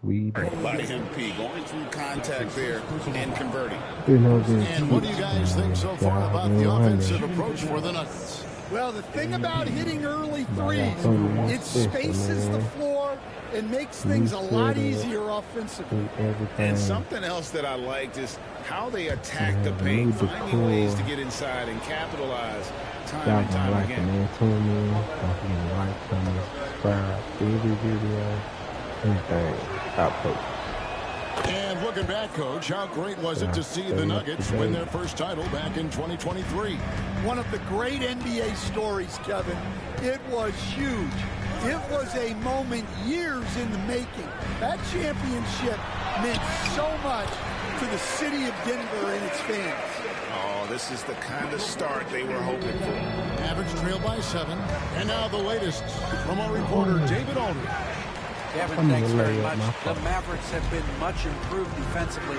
by MP, going through contact there and converting. And what do you guys think so far about the offensive approach for the Nuggets? Well, the thing about hitting early threes, it spaces the floor and makes things a lot easier offensively. And something else that I liked is how they attack the paint, finding ways to get inside and capitalize time and time again. And looking back, Coach, how great was it to see the Nuggets win their first title back in 2023? One of the great NBA stories, Kevin. It was huge. It was a moment years in the making. That championship meant so much to the city of Denver and its fans. Oh, this is the kind of start they were hoping for. Average trail by 7. And now the latest from our reporter, David Aldridge. Kevin, thanks very much. The Mavericks have been much improved defensively.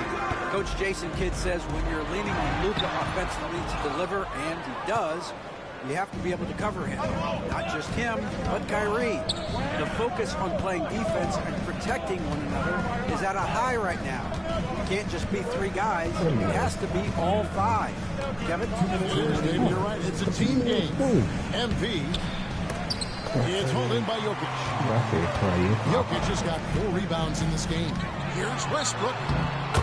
Coach Jason Kidd says when you're leaning on Luka offensively to deliver, and he does, you have to be able to cover him. Not just him, but Kyrie. The focus on playing defense and protecting one another is at a high right now. You can't just be 3 guys. It has to be all 5. Kevin? David, you're right. It's a team game. MP. It's hauled in by Jokic. Jokic has got 4 rebounds in this game. Here's Westbrook.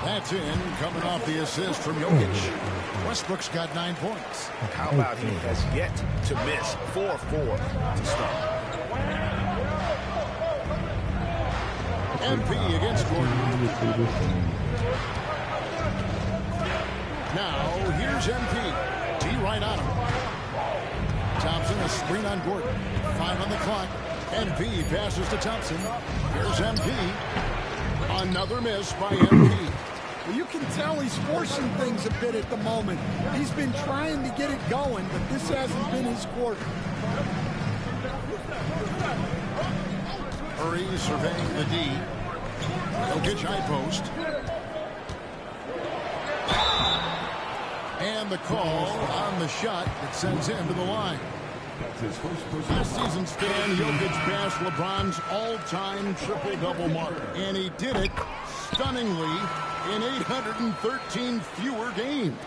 That's in, coming off the assist from Jokic. Westbrook's got 9 points. How about he has yet to miss 4-4 to start. MP against Gordon. Now, here's MP. T right on him. Thompson, a screen on Gordon. 5 on the clock. MP passes to Thompson. Here's MP. Another miss by MP. Well, you can tell he's forcing things a bit at the moment. He's been trying to get it going, but this hasn't been his quarter. Hurry surveying the D. Jokic high post. And the call on the shot that sends him to the line. Last season's fan, Jokic passed LeBron's all-time triple-double mark. And he did it stunningly in 813 fewer games.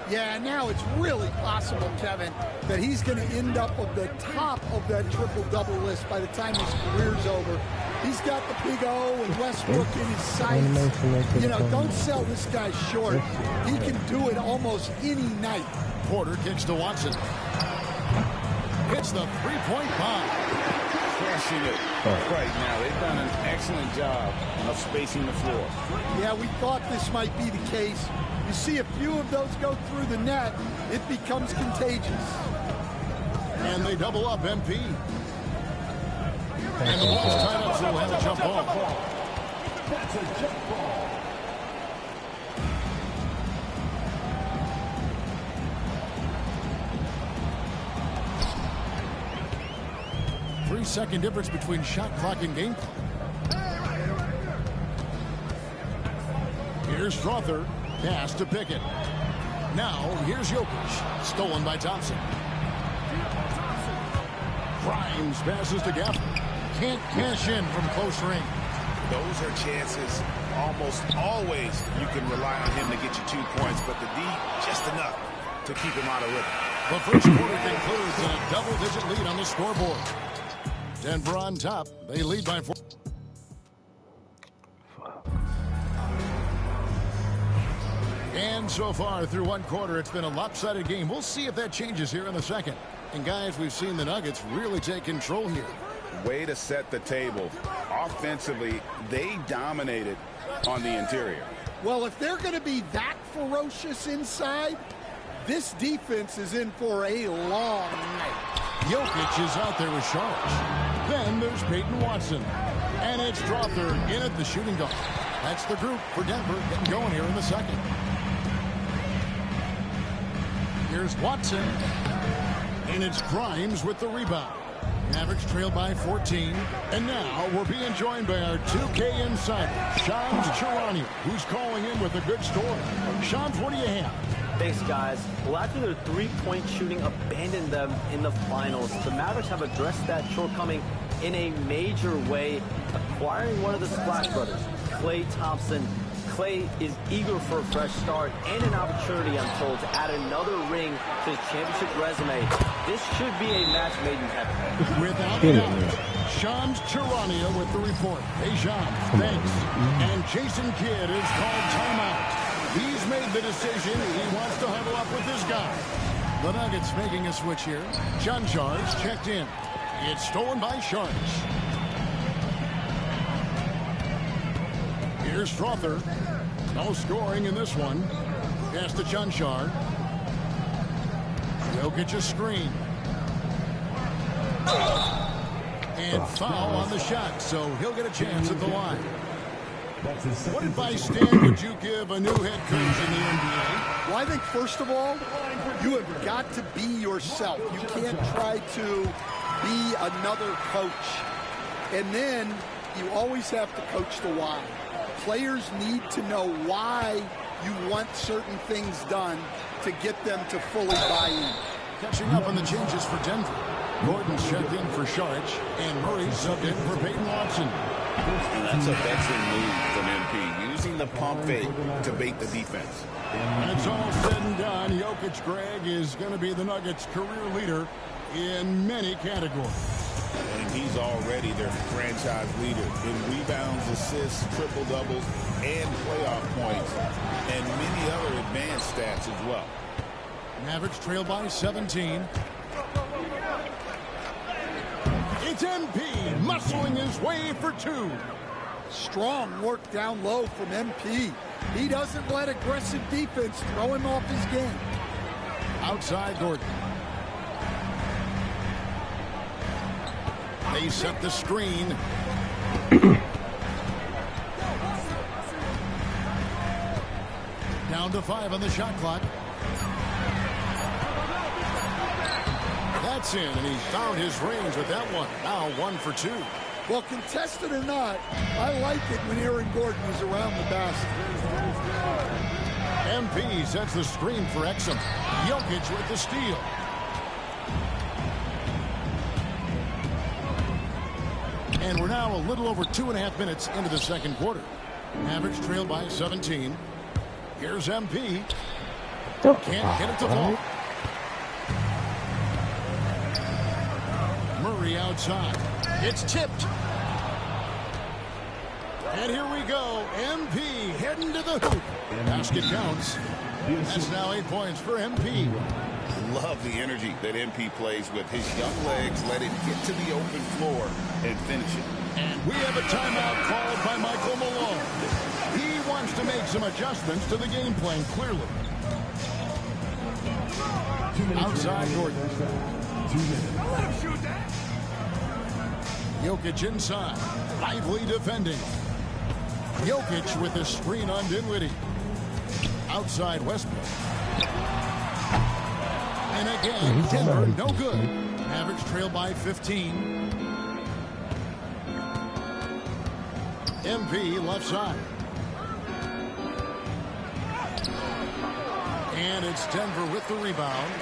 Yeah, now it's really possible, Kevin, that he's going to end up at the top of that triple-double list by the time his career's over. He's got the big O and Westbrook in his sights. You know, don't sell this guy short. He can do it almost any night. Porter kicks to Watson. Hits the three-point bomb. Crushing it right now. They've done an excellent job of spacing the floor. Yeah, we thought this might be the case. You see a few of those go through the net, it becomes contagious. And they double up MP. And the ball's tied up, so we'll have a jump ball. That's a jump ball. Three-second difference between shot clock and game clock. Here's Strother. Pass to Pickett. Now, here's Jokic. Stolen by Thompson. Grimes passes to Gafford. Can't cash in from close range. Those are chances almost always you can rely on him to get you 2 points, but the D, just enough to keep him out of rhythm. The first quarter concludes in a double-digit lead on the scoreboard. Denver on top. They lead by 4. And so far through one quarter, it's been a lopsided game. We'll see if that changes here in the second. And guys, we've seen the Nuggets really take control here. Way to set the table. Offensively, they dominated on the interior. Well, if they're going to be that ferocious inside, this defense is in for a long night. Jokic is out there with Sharks. Then there's Peyton Watson. And it's Strother in at the shooting guard. That's the group for Denver getting going here in the second. Here's Watson. And it's Grimes with the rebound. Mavericks trail by 14. And now we're being joined by our 2K insider, Shams Charania, who's calling in with a good story. Shams, what do you have? Thanks, guys. Well, after their three-point shooting abandoned them in the finals, the Mavericks have addressed that shortcoming in a major way, acquiring one of the Splash Brothers, Klay Thompson. Klay is eager for a fresh start and an opportunity, I'm told, to add another ring to his championship resume. This should be a match made in heaven. Without doubt, Shams Charania with the report. Hey, Shams, thanks. And Jason Kidd is called timeout. He's made the decision. He wants to huddle up with this guy. The Nuggets making a switch here. John Shards checked in. It's stolen by Shards. Here's Strother. No scoring in this one. Pass to John Shard. Jokic a screen. And foul on the shot, so he'll get a chance at the line. What advice, Stan, would you give a new head coach in the NBA? Well, I think, first of all, you have got to be yourself. You can't try to be another coach. And then you always have to coach the why. Players need to know why you want certain things done to get them to fully buy in. Catching up on the changes for Denver. Gordon's checked in for Sharch, and Murray subbed in for Peyton Watson. And that's a veteran move from MP, using the pump fake to bait the defense. When it's all said and done, Jokic, Greg, is going to be the Nuggets' career leader in many categories. And he's already their franchise leader in rebounds, assists, triple-doubles, and playoff points, and many other advanced stats as well. Mavericks trail by 17. It's MP muscling his way for two. Strong work down low from MP. He doesn't let aggressive defense throw him off his game. Outside Gordon. They set the screen. Down to 5 on the shot clock. That's in, and he found his range with that one. Now 1 for 2. Well, contested or not, I like it when Aaron Gordon is around the basket. MP sets the screen for Exum. Jokic with the steal. And we're now a little over 2.5 minutes into the second quarter. Mavericks trail by 17. Here's MP. Can't get it to fall. Murray outside. It's tipped. And here we go. MP heading to the hoop. Basket counts. That's now 8 points for MP. Love the energy that MP plays with. His young legs let him get to the open floor and finish it. And we have a timeout called by Michael Malone. He wants to make some adjustments to the game plan, clearly. Outside Gordon. 2 minutes. Jokic inside. Lively defending. Jokic with the screen on Dinwiddie. Outside Westbrook. And again, Denver, no good. Mavericks trail by 15. MP left side. And it's Denver with the rebound.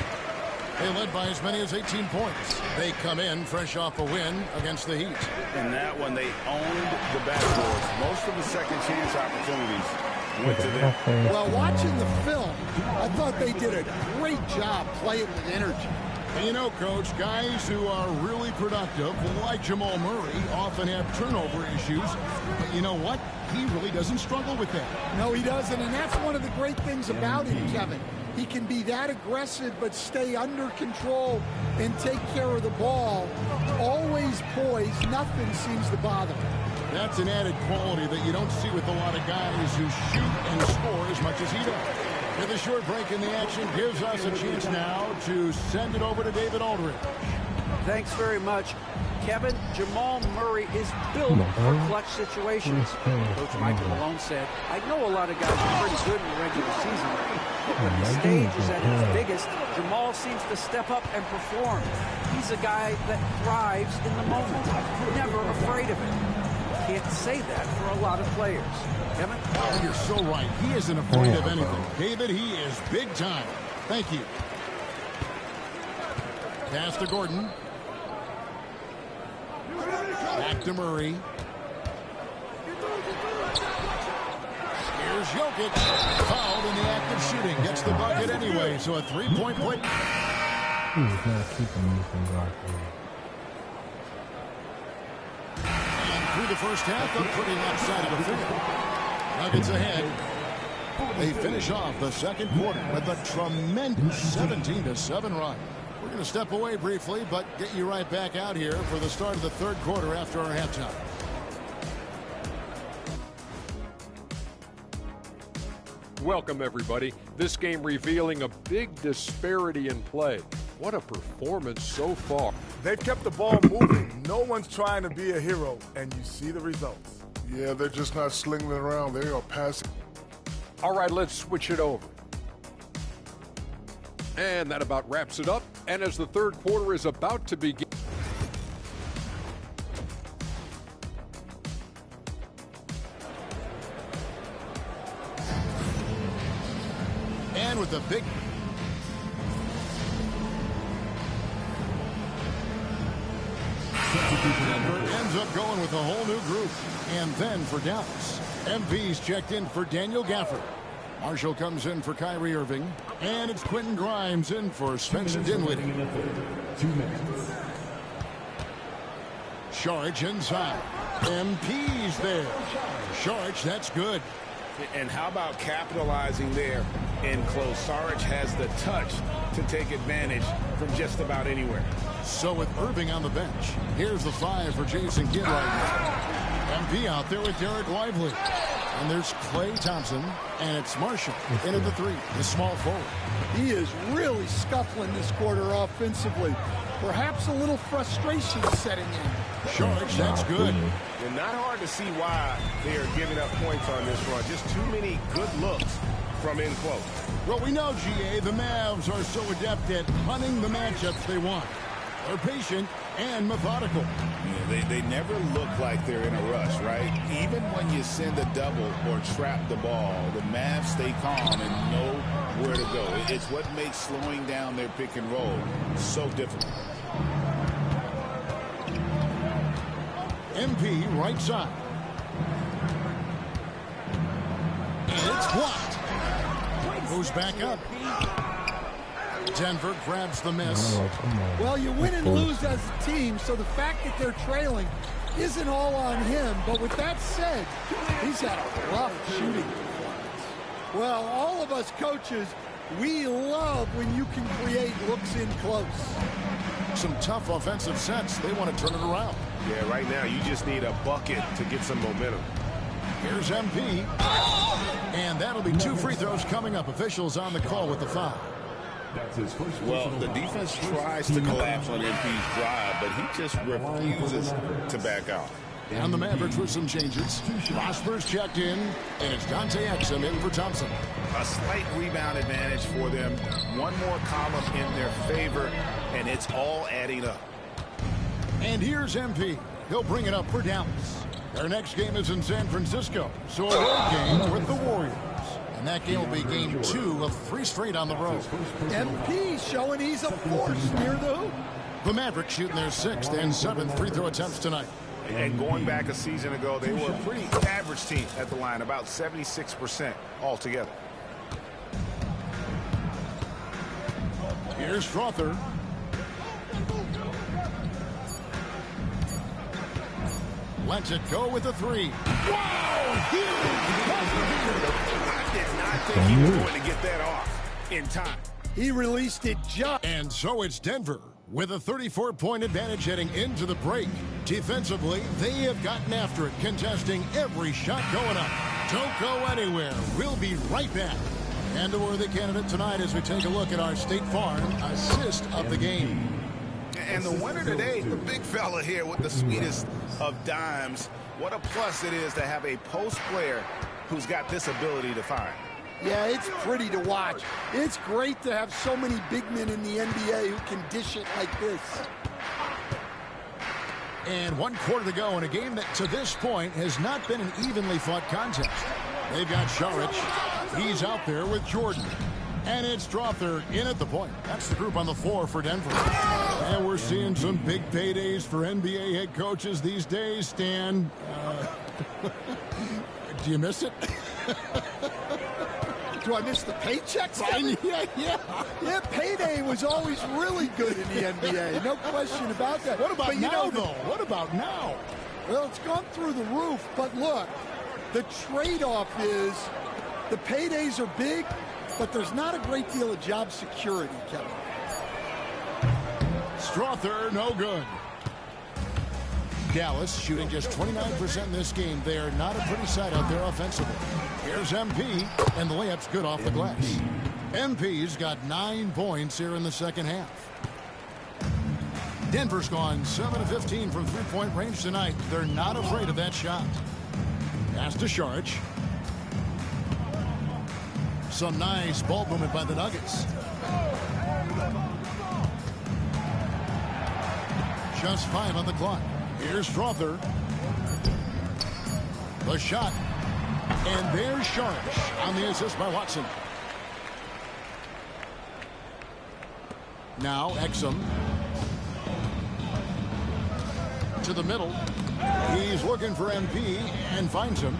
They led by as many as 18 points. They come in fresh off a win against the Heat. And that one, they owned the backboards. Most of the second chance opportunities went to them. Well, watching the film, I thought they did a great job playing with energy. And you know, Coach, guys who are really productive, like Jamal Murray, often have turnover issues. But you know what? He really doesn't struggle with that. No, he doesn't, and that's one of the great things about him, Kevin. He can be that aggressive but stay under control and take care of the ball. Always poised. Nothing seems to bother him. That's an added quality that you don't see with a lot of guys who shoot and score as much as he does. And the short break in the action gives us a chance now to send it over to David Aldridge. Thanks very much. Kevin, Jamal Murray is built for clutch situations. Coach Michael Malone said, I know a lot of guys are pretty good in the regular season, but when the stage is at its biggest, Jamal seems to step up and perform. He's a guy that thrives in the moment, never afraid of it. Can't say that for a lot of players. Kevin? Oh, you're so right. He isn't afraid of anything. David, he is big time. Thank you. Pass to Gordon. Back to Murray. Here's Jokic. Fouled in the act of shooting. Gets the bucket anyway, so a three-point play. He's not keeping me from guard. And through the first half, a pretty lopsided affair. Nuggets ahead. They finish off the second quarter with a tremendous 17-7 run. We're going to step away briefly, but get you right back out here for the start of the third quarter after our halftime. Welcome, everybody. This game revealing a big disparity in play. What a performance so far. They've kept the ball moving. No one's trying to be a hero, and you see the results. Yeah, they're just not slinging it around. They are passing. All right, let's switch it over. And that about wraps it up. And as the third quarter is about to begin. And with the big... Denver ends up going with a whole new group. And then for Dallas, MV's checked in for Daniel Gafford. Marshall comes in for Kyrie Irving. And it's Quentin Grimes in for Spencer Dinwiddie. 2 minutes. Saric inside. MP's there. Saric, that's good. And how about capitalizing there in close? Saric has the touch to take advantage from just about anywhere. So with Irving on the bench, here's the 5 for Jason Kidd right now. MP out there with Derek Lively. And there's Klay Thompson, and it's Marshall in at the 3, the small forward. He is really scuffling this quarter offensively. Perhaps a little frustration setting in. Saric, that's good. And not hard to see why they are giving up points on this run. Just too many good looks from in close. Well, we know, GA, the Mavs are so adept at hunting the matchups they want. They're patient and methodical. Yeah, they never look like they're in a rush, right? Even when you send a double or trap the ball, the Mavs stay calm and know where to go. It's what makes slowing down their pick and roll so difficult. MP right side. And it's blocked. Goes back up. Denver grabs the miss. Well, you win and lose as a team, so the fact that they're trailing isn't all on him. But with that said, he's had a rough shooting performance. Well, all of us coaches, we love when you can create looks in close. Some tough offensive sets. They want to turn it around. Yeah, right now you just need a bucket to get some momentum. Here's MP. And that'll be 2 free throws coming up. Officials on the call with the foul. Well, the defense tries to collapse on MP's drive, but he just refuses to back out. And the Mavericks with some changes. Prosper's checked in, and it's Dante Exum in for Thompson. A slight rebound advantage for them. One more column in their favor, and it's all adding up. And here's MP. He'll bring it up for Dallas. Their next game is in San Francisco, so a road game with the Warriors. And that game will be game 2 of 3 straight on the road. MP showing he's a force near the hoop. The Mavericks shooting their 6th and 7th free throw attempts tonight. And going back a season ago, they were a pretty average team at the line, about 76% altogether. Here's Strother. Lets it go with a 3. Wow! Huge! I did not think he was going to get that off in time. He released it just. And so it's Denver with a 34-point advantage heading into the break. Defensively, they have gotten after it, contesting every shot going up. Don't go anywhere. We'll be right back. And a worthy candidate tonight as we take a look at our State Farm assist of the game. And the winner today, the big fella here with the sweetest of dimes. What a plus it is to have a post player who's got this ability to find. Yeah, it's pretty to watch. It's great to have so many big men in the NBA who can dish it like this. And 1 quarter to go in a game that to this point has not been an evenly fought contest. They've got Saric. He's out there with Jordan. And it's Strawther in at the point. That's the group on the floor for Denver. And we're seeing some big paydays for NBA head coaches these days, Stan. Do you miss it? Do I miss the paychecks? Yeah, payday was always really good in the NBA. No question about that. What about now, though? What about now? Well, it's gone through the roof. But look, the trade-off is the paydays are big, but there's not a great deal of job security, Kevin. Strawther, no good. Dallas shooting just 29% in this game. They are not a pretty sight out there offensively. Here's MP, and the layup's good off the glass. MP's got 9 points here in the second half. Denver's gone 7 of 15 from three-point range tonight. They're not afraid of that shot. Pass to Saric. Some nice ball movement by the Nuggets. Just 5 on the clock. Here's Strawther. The shot. And there's Saric on the assist by Watson. Now Exum. To the middle. He's looking for MP and finds him.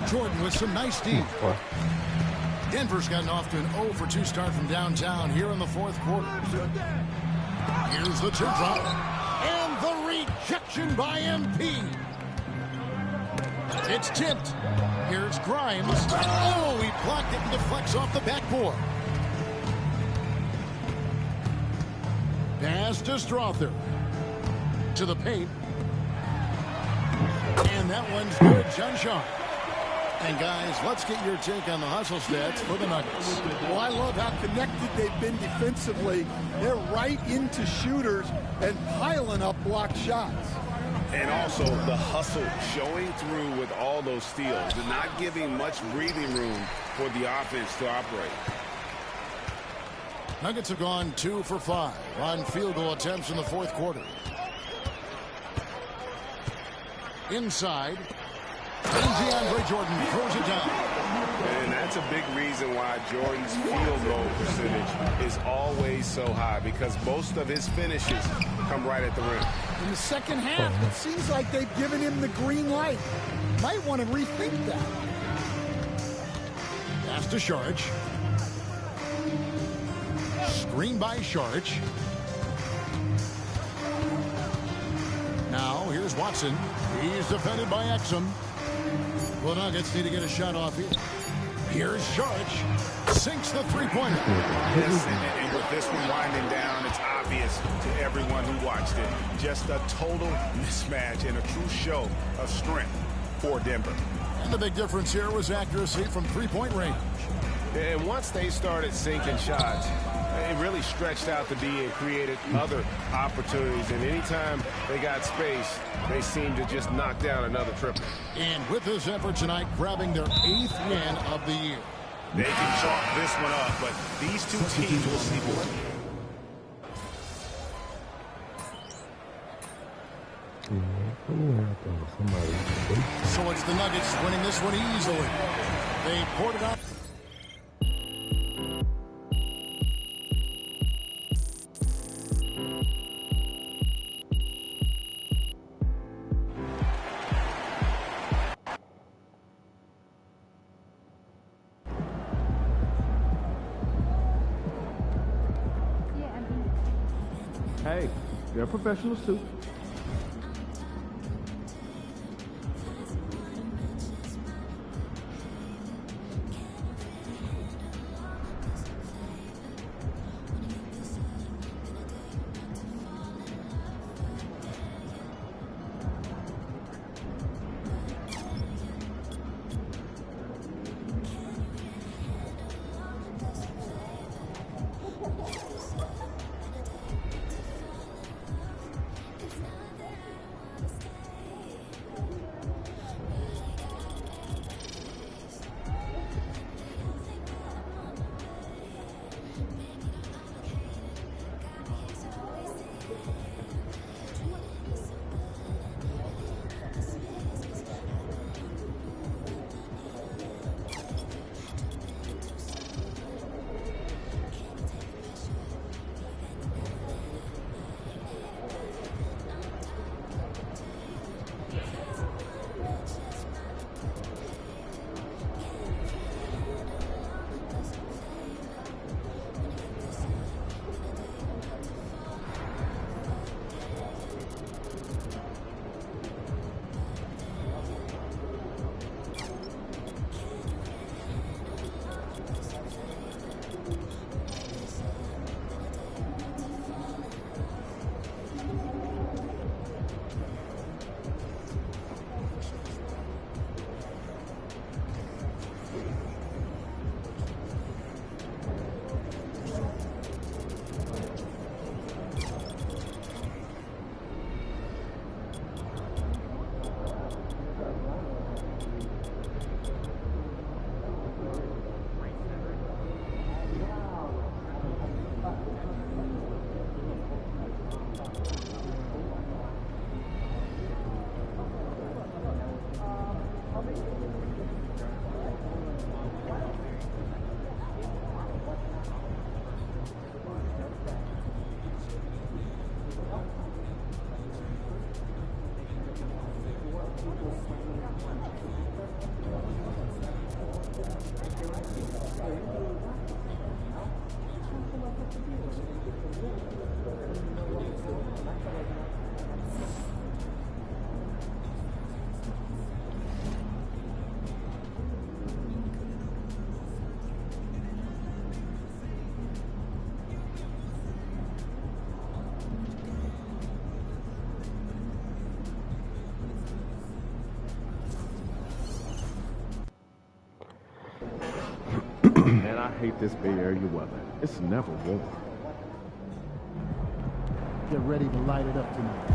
Jordan with some nice deep. Denver's gotten off to an 0 for 2 start from downtown here in the fourth quarter. Here's the tip drop. And the rejection by MP. It's tipped. Here's Grimes. Oh, he blocked it and deflects off the backboard. Pass to Strawther. To the paint. And that one's good. John Shaw. And guys, let's get your take on the hustle stats for the Nuggets. Well, I love how connected they've been defensively. They're right into shooters and piling up blocked shots. And also the hustle showing through with all those steals and not giving much breathing room for the offense to operate. Nuggets have gone 2 for 5 on field goal attempts in the fourth quarter. Inside. And DeAndre Jordan throws it down. And that's a big reason why Jordan's field goal percentage is always so high, because most of his finishes come right at the rim. In the second half, it seems like they've given him the green light. Might want to rethink that. Pass to Saric. Screen by Saric. Now, here's Watson. He's defended by Exum. The Nuggets need to get a shot off here. Here's Saric. Sinks the three-pointer. Yes, and with this one winding down, it's obvious to everyone who watched it. Just a total mismatch and a true show of strength for Denver. And the big difference here was accuracy from three-point range. And once they started sinking shots, it really stretched out the D and created other opportunities. And anytime they got space, they seemed to just knock down another triple. And with this effort tonight, grabbing their 8th win of the year. They can chalk this one up, but these two teams will see more. So it's the Nuggets winning this one easily. They poured it up. Hey, they're professionals too. Man, I hate this Bay Area weather. It's never warm. Get ready to light it up tonight.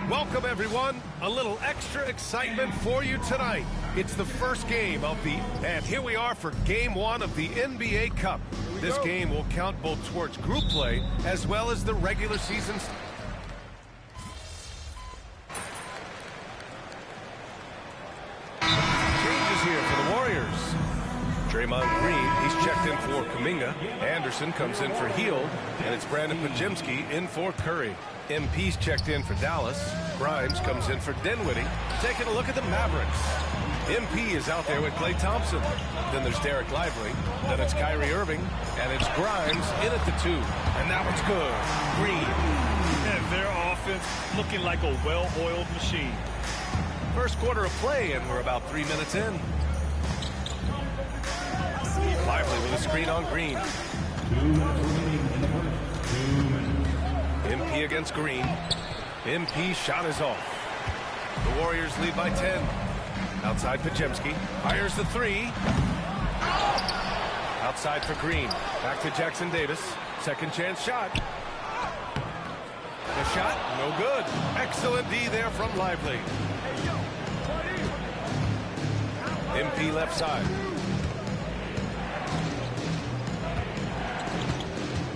Welcome, everyone. A little extra excitement for you tonight. It's the first game of and here we are for game 1 of the NBA Cup. This game will count both towards group play as well as the regular season. Changes here for the Warriors. Draymond Green, he's checked in for Kuminga. Anderson comes in for Hield, and it's Brandon Podziemski in for Curry. MP's checked in for Dallas. Grimes comes in for Dinwiddie. Taking a look at the Mavericks. MP is out there with Klay Thompson. Then there's Derek Lively. Then it's Kyrie Irving. And it's Grimes in at the 2. And that one's good. Green. And their offense looking like a well-oiled machine. First quarter of play, and we're about 3 minutes in. Lively with a screen on Green. 2 minutes remaining in the first. 2 minutes. MP against Green. MP shot is off. The Warriors lead by 10. Outside Podziemski. Fires the 3. Outside for Green. Back to Jackson Davis. Second chance shot. The shot, no good. Excellent D there from Lively. MP left side.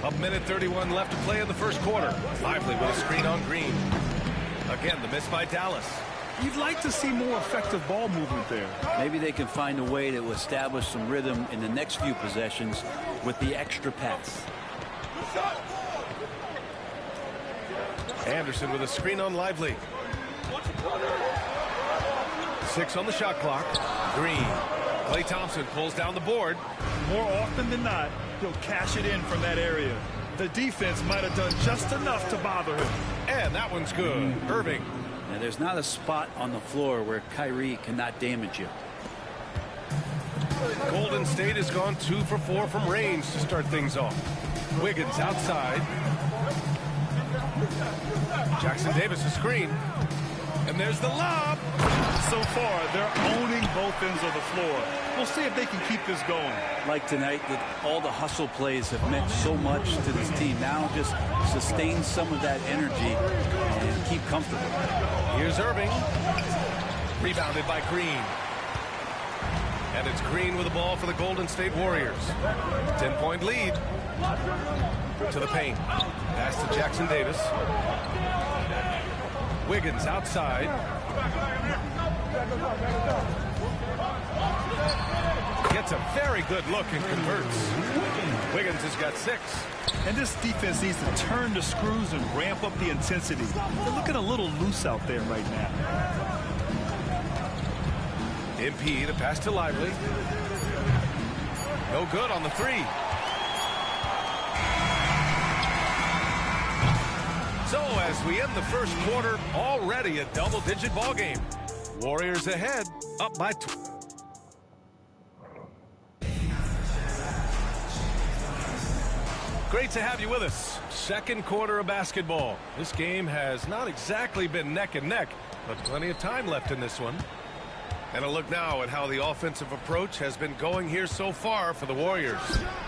A minute 31 left to play in the first quarter. Lively with a screen on Green. Again, the miss by Dallas. You'd like to see more effective ball movement there. Maybe they can find a way to establish some rhythm in the next few possessions with the extra pass. Anderson with a screen on Lively. 6 on the shot clock. Green. Klay Thompson pulls down the board. More often than not, he'll cash it in from that area. The defense might have done just enough to bother him. And that one's good. Irving. Now, there's not a spot on the floor where Kyrie cannot damage you. Golden State has gone 2 for 4 from range to start things off. Wiggins outside. Jackson Davis a screen. And there's the lob. So far, they're owning both ends of the floor. We'll see if they can keep this going. Like tonight, that all the hustle plays have meant so much to this team. Now just sustain some of that energy and keep comfortable. Here's Irving. Rebounded by Green. And it's Green with the ball for the Golden State Warriors. 10-point lead. To the paint. Pass to Jackson Davis. Wiggins outside. Gets a very good look and converts. Wiggins has got 6. And this defense needs to turn the screws and ramp up the intensity. They're looking a little loose out there right now. MP, the pass to Lively. No good on the 3. So as we end the first quarter, already a double-digit ball game. Warriors ahead, up by 2. Great to have you with us. Second quarter of basketball. This game has not exactly been neck and neck, but plenty of time left in this one. And a look now at how the offensive approach has been going here so far for the Warriors.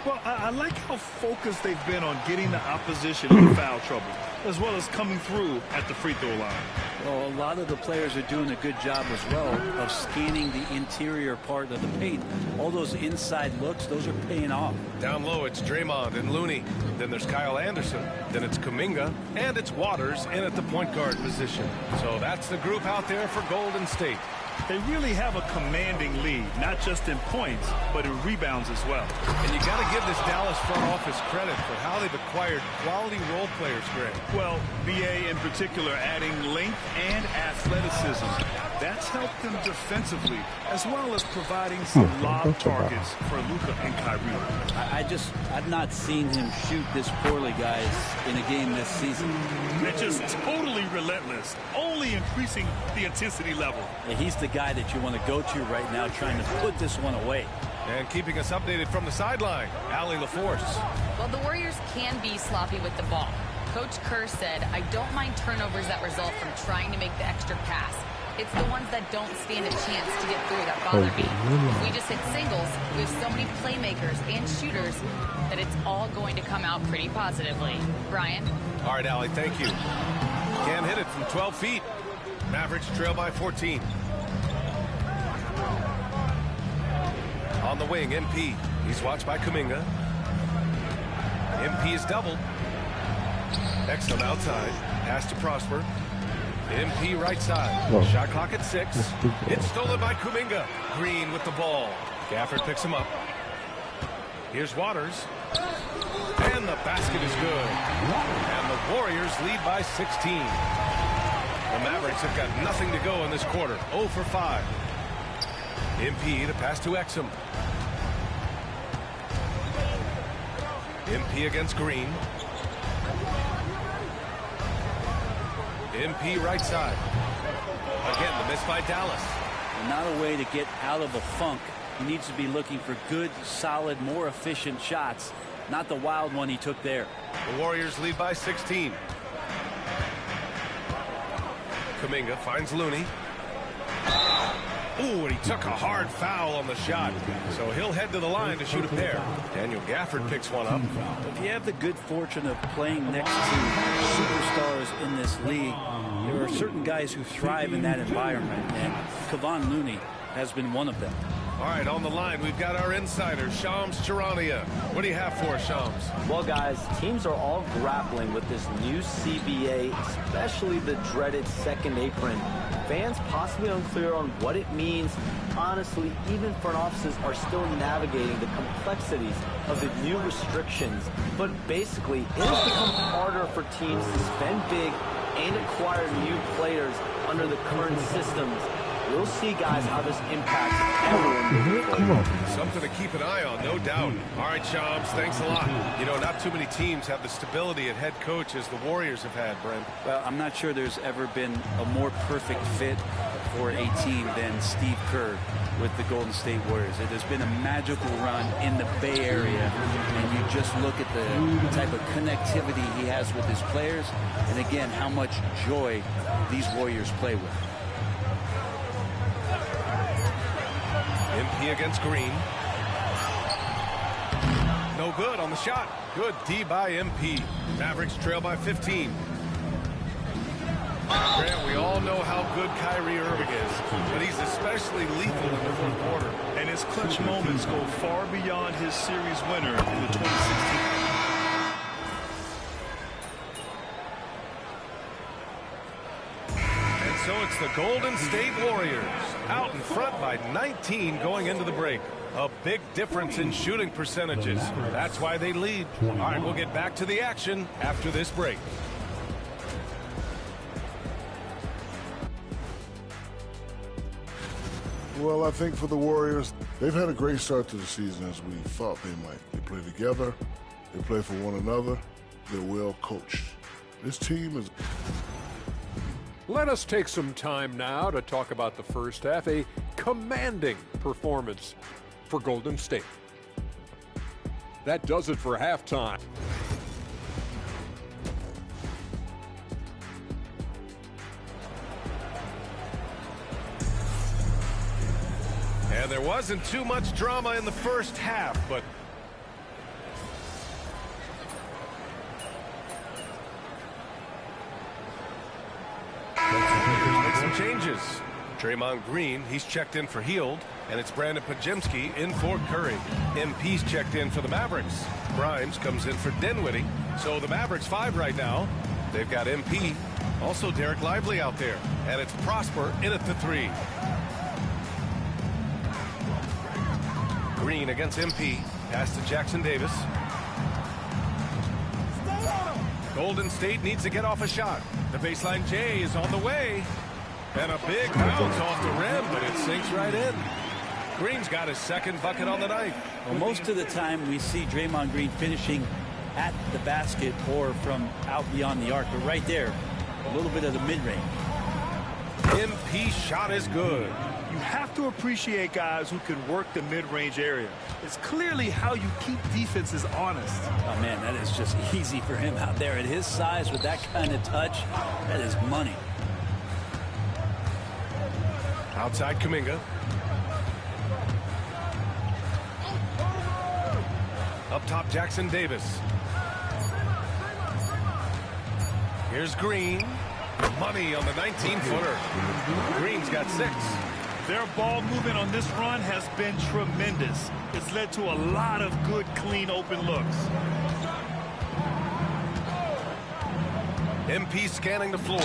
Well, I like how focused they've been on getting the opposition in foul trouble, as well as coming through at the free throw line. Well, a lot of the players are doing a good job as well of scanning the interior part of the paint. All those inside looks, those are paying off. Down low, it's Draymond and Looney. Then there's Kyle Anderson. Then it's Kuminga. And it's Waters in at the point guard position. So that's the group out there for Golden State. They really have a commanding lead, not just in points, but in rebounds as well. And you got to give this Dallas front office credit for how they've acquired quality role players, Greg. Well, BA in particular adding length and athleticism. That's helped them defensively, as well as providing some lob targets for Luka and Kyrie. I've not seen him shoot this poorly, guys, in a game this season. They're just totally relentless, only increasing the intensity level. And he's the guy that you want to go to right now, trying to put this one away. And keeping us updated from the sideline, Allie LaForce. Well, the Warriors can be sloppy with the ball. Coach Kerr said, I don't mind turnovers that result from trying to make the extra pass. It's the ones that don't stand a chance to get through that bother me. If we just hit singles, we have so many playmakers and shooters that it's all going to come out pretty positively. Brian? All right, Allie, thank you. Can't hit it from 12 feet. Mavericks trail by 14. On the wing, MP. He's watched by Kuminga. MP is doubled. Excellent outside. Pass to Prosper. MP right side. Whoa. Shot clock at 6. It's stolen by Kuminga. Green with the ball. Gafford picks him up. Here's Waters. And the basket is good. And the Warriors lead by 16. The Mavericks have got nothing to go in this quarter. 0 for 5. MP to pass to Exum. MP against Green. MP right side. Again, the miss by Dallas. Not a way to get out of a funk. He needs to be looking for good, solid, more efficient shots. Not the wild one he took there. The Warriors lead by 16. Kuminga finds Looney. Ooh, and he took a hard foul on the shot. So he'll head to the line to shoot a pair. Daniel Gafford picks one up. If you have the good fortune of playing next to superstars in this league, there are certain guys who thrive in that environment, and Kevon Looney has been one of them. All right, on the line, we've got our insider, Shams Charania. What do you have for us, Shams? Well, guys, teams are all grappling with this new CBA, especially the dreaded second apron. Fans possibly unclear on what it means. Honestly, even front offices are still navigating the complexities of the new restrictions. But basically, it has become harder for teams to spend big and acquire new players under the current systems. We'll see, guys, how this impacts everyone. Something to keep an eye on, no doubt. All right, Shams, thanks a lot. You know, not too many teams have the stability at head coach as the Warriors have had, Brent. Well, I'm not sure there's ever been a more perfect fit for a team than Steve Kerr with the Golden State Warriors. It has been a magical run in the Bay Area, and you just look at the type of connectivity he has with his players, and again, how much joy these Warriors play with. MP against Green. No good on the shot. Good D by MP. Mavericks trail by 15. Grant, we all know how good Kyrie Irving is, but he's especially lethal in the fourth quarter. And his clutch moments go far beyond his series winner in the 2016. So it's the Golden State Warriors out in front by 19 going into the break. A big difference in shooting percentages. That's why they lead. All right, we'll get back to the action after this break. Well, I think for the Warriors, they've had a great start to the season as we thought they might. They play together. They play for one another. They're well coached. This team is... Let us take some time now to talk about the first half, a commanding performance for Golden State. That does it for halftime. there wasn't too much drama in the first half, but make some changes. Draymond Green, he's checked in for Hield, and it's Brandon Podziemski in for Curry. MP's checked in for the Mavericks. Grimes comes in for Dinwiddie. So the Mavericks 5 right now. They've got MP, also Derek Lively out there, and it's Prosper in at the 3. Green against MP, pass to Jackson Davis. Golden State needs to get off a shot. The baseline J is on the way. And a big bounce off the rim, but it sinks right in. Green's got his second bucket on the night. Well, most of the time we see Draymond Green finishing at the basket or from out beyond the arc. But right there, a little bit of the mid-range. MP's shot is good. You have to appreciate guys who can work the mid-range area. It's clearly how you keep defenses honest. Oh, man, that is just easy for him out there. At his size, with that kind of touch, that is money. Outside Kuminga. Up top, Jackson Davis. Here's Green. Money on the 19-footer. Green's got 6. Their ball movement on this run has been tremendous. It's led to a lot of good, clean, open looks. MP scanning the floor.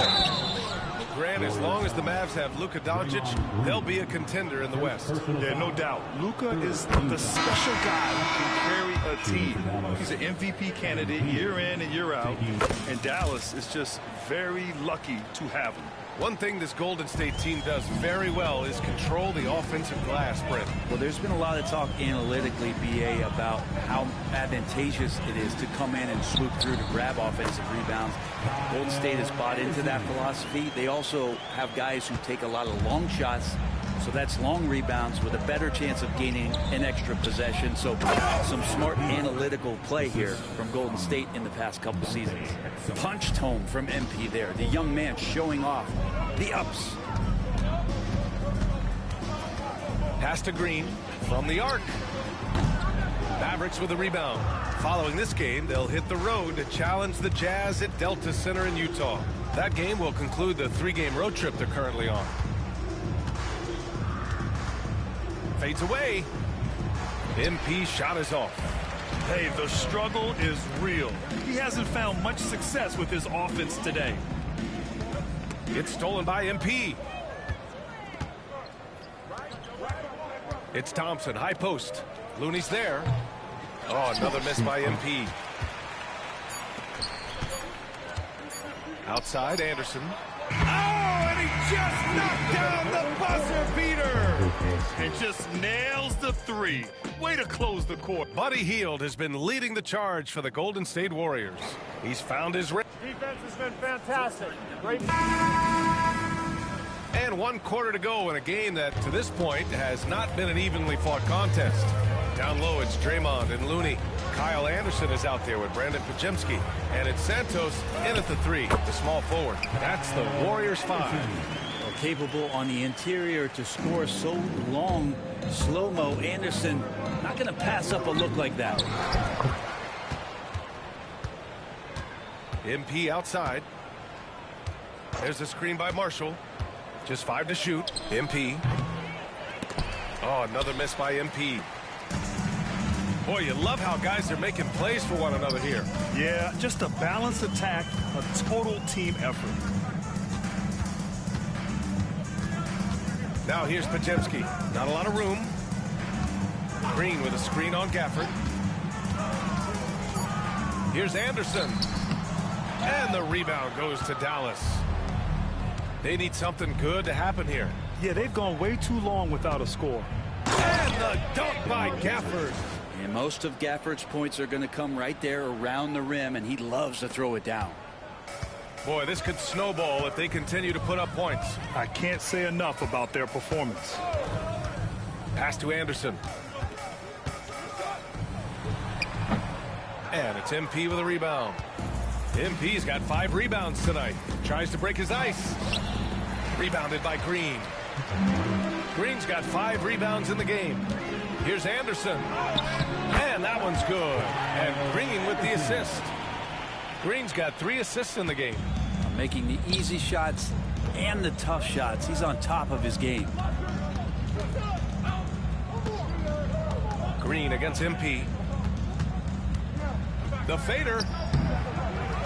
Grant, as long as the Mavs have Luka Doncic, they'll be a contender in the West. Yeah, no doubt. Luka is the special guy who can carry a team. He's an MVP candidate year in and year out, and Dallas is just very lucky to have him. One thing this Golden State team does very well is control the offensive glass, Brent. Well, there's been a lot of talk analytically, BA, about how advantageous it is to come in and swoop through to grab offensive rebounds. Golden State has bought into that philosophy. They also have guys who take a lot of long shots, so that's long rebounds with a better chance of gaining an extra possession. So some smart analytical play here from Golden State in the past couple seasons. Punched home from MP there. The young man showing off the ups. Pass to Green from the arc. Mavericks with a rebound. Following this game, they'll hit the road to challenge the Jazz at Delta Center in Utah. That game will conclude the 3-game road trip they're currently on. Fades away. MP's shot is off. Hey, the struggle is real. He hasn't found much success with his offense today. It's stolen by MP. It's Thompson, high post. Looney's there. Oh, another miss by MP. Outside, Anderson. Oh, and he just knocked down the buzzer beater. And just nails the 3. Way to close the court. Buddy Hield has been leading the charge for the Golden State Warriors. He's found his defense has been fantastic. Great. And 1 quarter to go in a game that, to this point, has not been an evenly fought contest. Down low, it's Draymond and Looney. Kyle Anderson is out there with Brandon Podziemski. And it's Santos in at the 3, the small forward. That's the Warriors 5. Well, capable on the interior to score so long. Slow-mo. Anderson not going to pass up a look like that. MP outside. There's a screen by Marshall. Just 5 to shoot. MP. Oh, another miss by MP. Boy, you love how guys are making plays for one another here. Yeah, just a balanced attack, a total team effort. Now here's Podziemski. Not a lot of room. Green with a screen on Gafford. Here's Anderson. And the rebound goes to Dallas. They need something good to happen here. Yeah, they've gone way too long without a score. And the dunk by Gafford. And most of Gafford's points are going to come right there around the rim, and he loves to throw it down. Boy, this could snowball if they continue to put up points. I can't say enough about their performance. Pass to Anderson. And it's MP with a rebound. MP's got 5 rebounds tonight. Tries to break his ice. Rebounded by Green. Green's got 5 rebounds in the game. Here's Anderson. And that one's good. And Green with the assist. Green's got 3 assists in the game. Making the easy shots and the tough shots. He's on top of his game. Green against MP. The fader.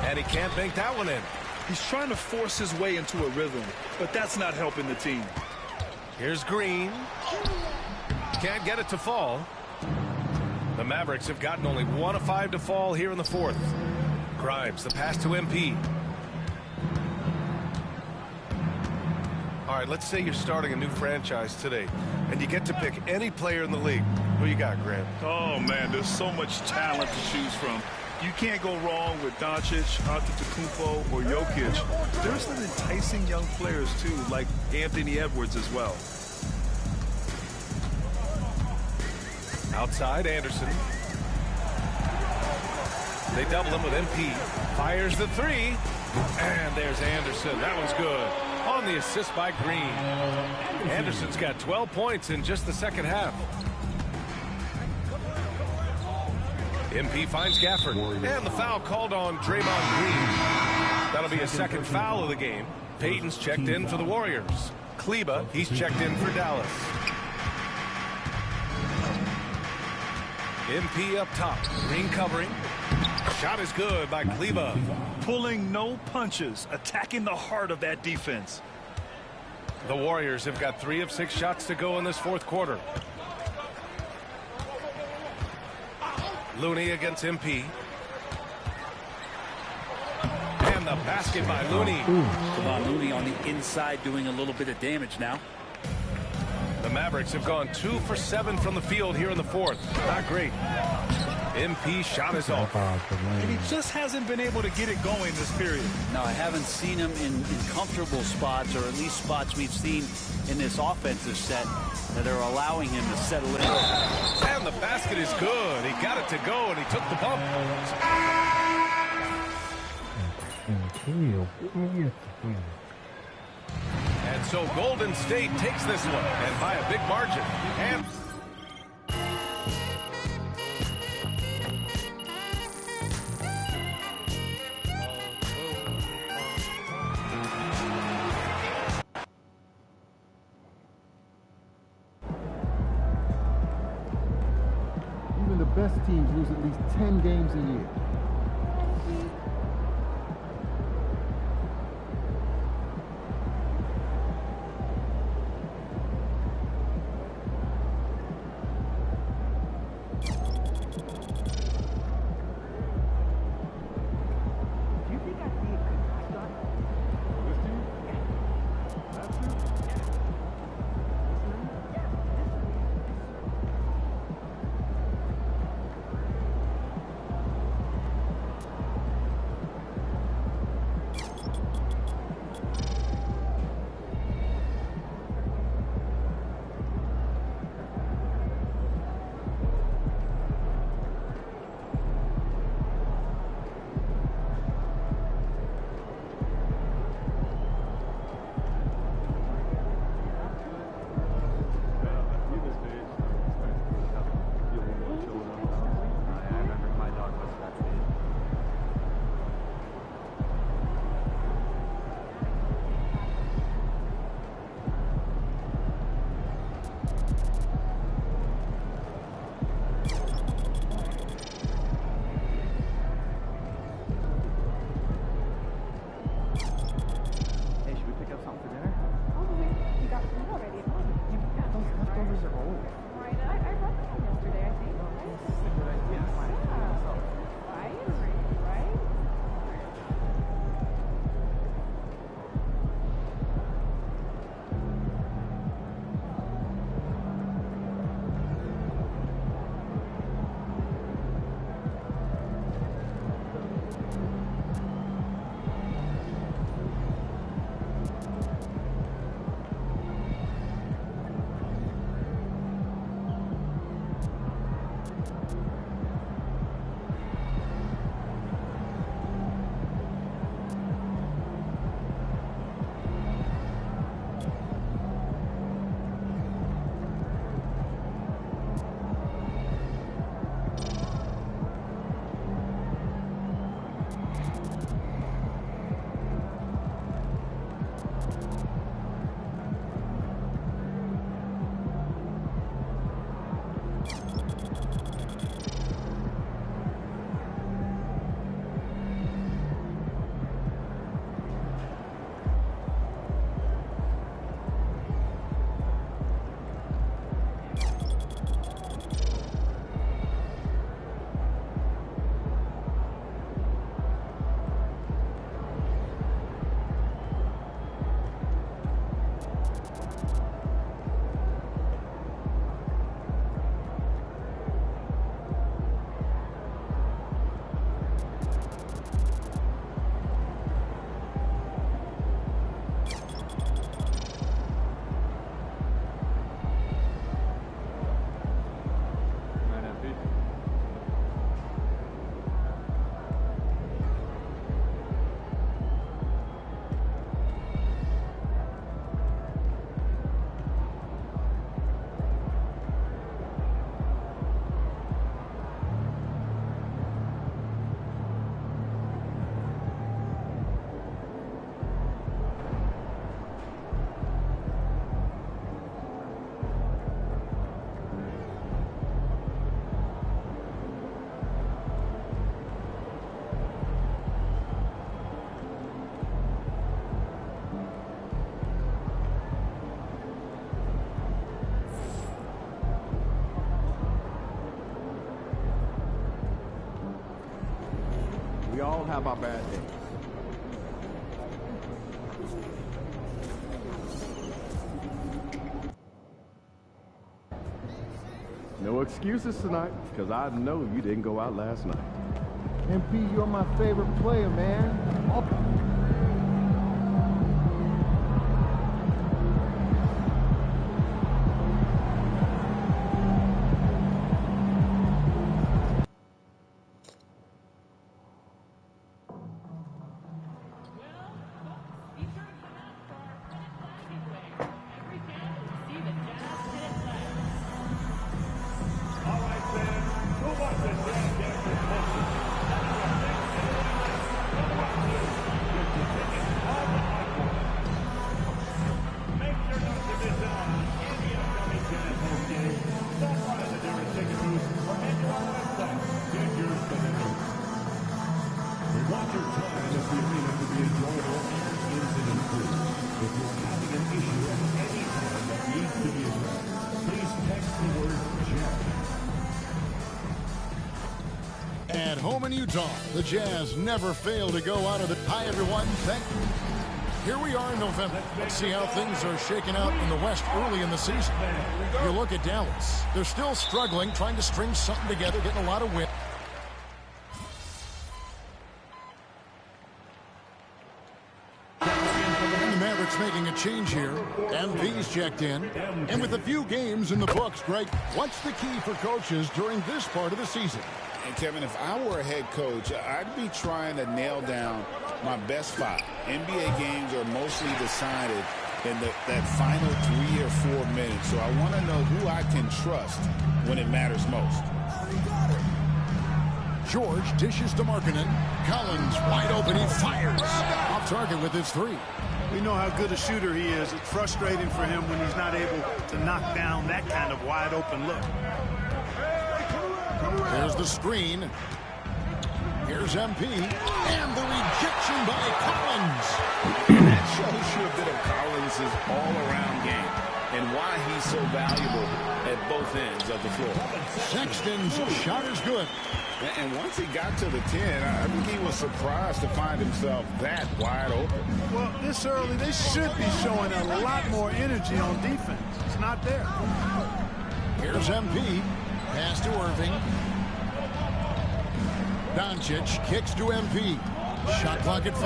And he can't bank that one in. He's trying to force his way into a rhythm, but that's not helping the team. Here's Green. Can't get it to fall. The Mavericks have gotten only 1 of 5 to fall here in the 4th. Grimes, the pass to MP. All right, let's say you're starting a new franchise today, and you get to pick any player in the league. Who you got, Grant? Oh, man, there's so much talent to choose from. You can't go wrong with Doncic, Antetokounmpo, or Jokic. There's some enticing young players, too, like Anthony Edwards as well. Outside, Anderson. They double him with MP. Fires the 3. And there's Anderson. That one's good. On the assist by Green. Anderson's got 12 points in just the second half. MP finds Gafford. And the foul called on Draymond Green. That'll be a second foul of the game. Payton's checked in for the Warriors. Kleba, he's checked in for Dallas. MP up top. Green covering. Shot is good by Kleba. Pulling no punches, attacking the heart of that defense. The Warriors have got 3 of 6 shots to go in this 4th quarter. Looney against MP. And the basket by Looney. Come on, Looney on the inside doing a little bit of damage now. The Mavericks have gone 2 for 7 from the field here in the 4th. Not great. MP shot is off. And he just hasn't been able to get it going this period. No, I haven't seen him in comfortable spots, or at least spots we've seen in this offensive set that are allowing him to settle in. And the basket is good. He got it to go, and he took the bump. And so Golden State takes this one, and by a big margin. And even the best teams lose at least 10 games a year. We all have our bad days. No excuses tonight, because I know you didn't go out last night. MP, you're my favorite player, man. At home in Utah, the Jazz never fail to go out of the... Hi, everyone. Thank you. Here we are in November. Let's see how things are shaking out in the West early in the season. You look at Dallas. They're still struggling, trying to string something together, getting a lot of wins. The Mavericks making a change here. MV's checked in. And with a few games in the books, Greg, what's the key for coaches during this part of the season? And Kevin, if I were a head coach, I'd be trying to nail down my best 5. NBA games are mostly decided in that final 3 or 4 minutes. So I want to know who I can trust when it matters most. George dishes to Markkanen. Collins wide open. He fires. Off target with his 3. We know how good a shooter he is. It's frustrating for him when he's not able to knock down that kind of wide open look. There's the screen. Here's MP. And the rejection by Collins. And that shows you a bit of Collins' all-around game and why he's so valuable at both ends of the floor. Sexton's shot is good. And once he got to the 10, I think he was surprised to find himself that wide open. Well, this early, they should be showing a lot more energy on defense. It's not there. Here's MP. Pass to Irving. Doncic kicks to MP. Shot clock at 5.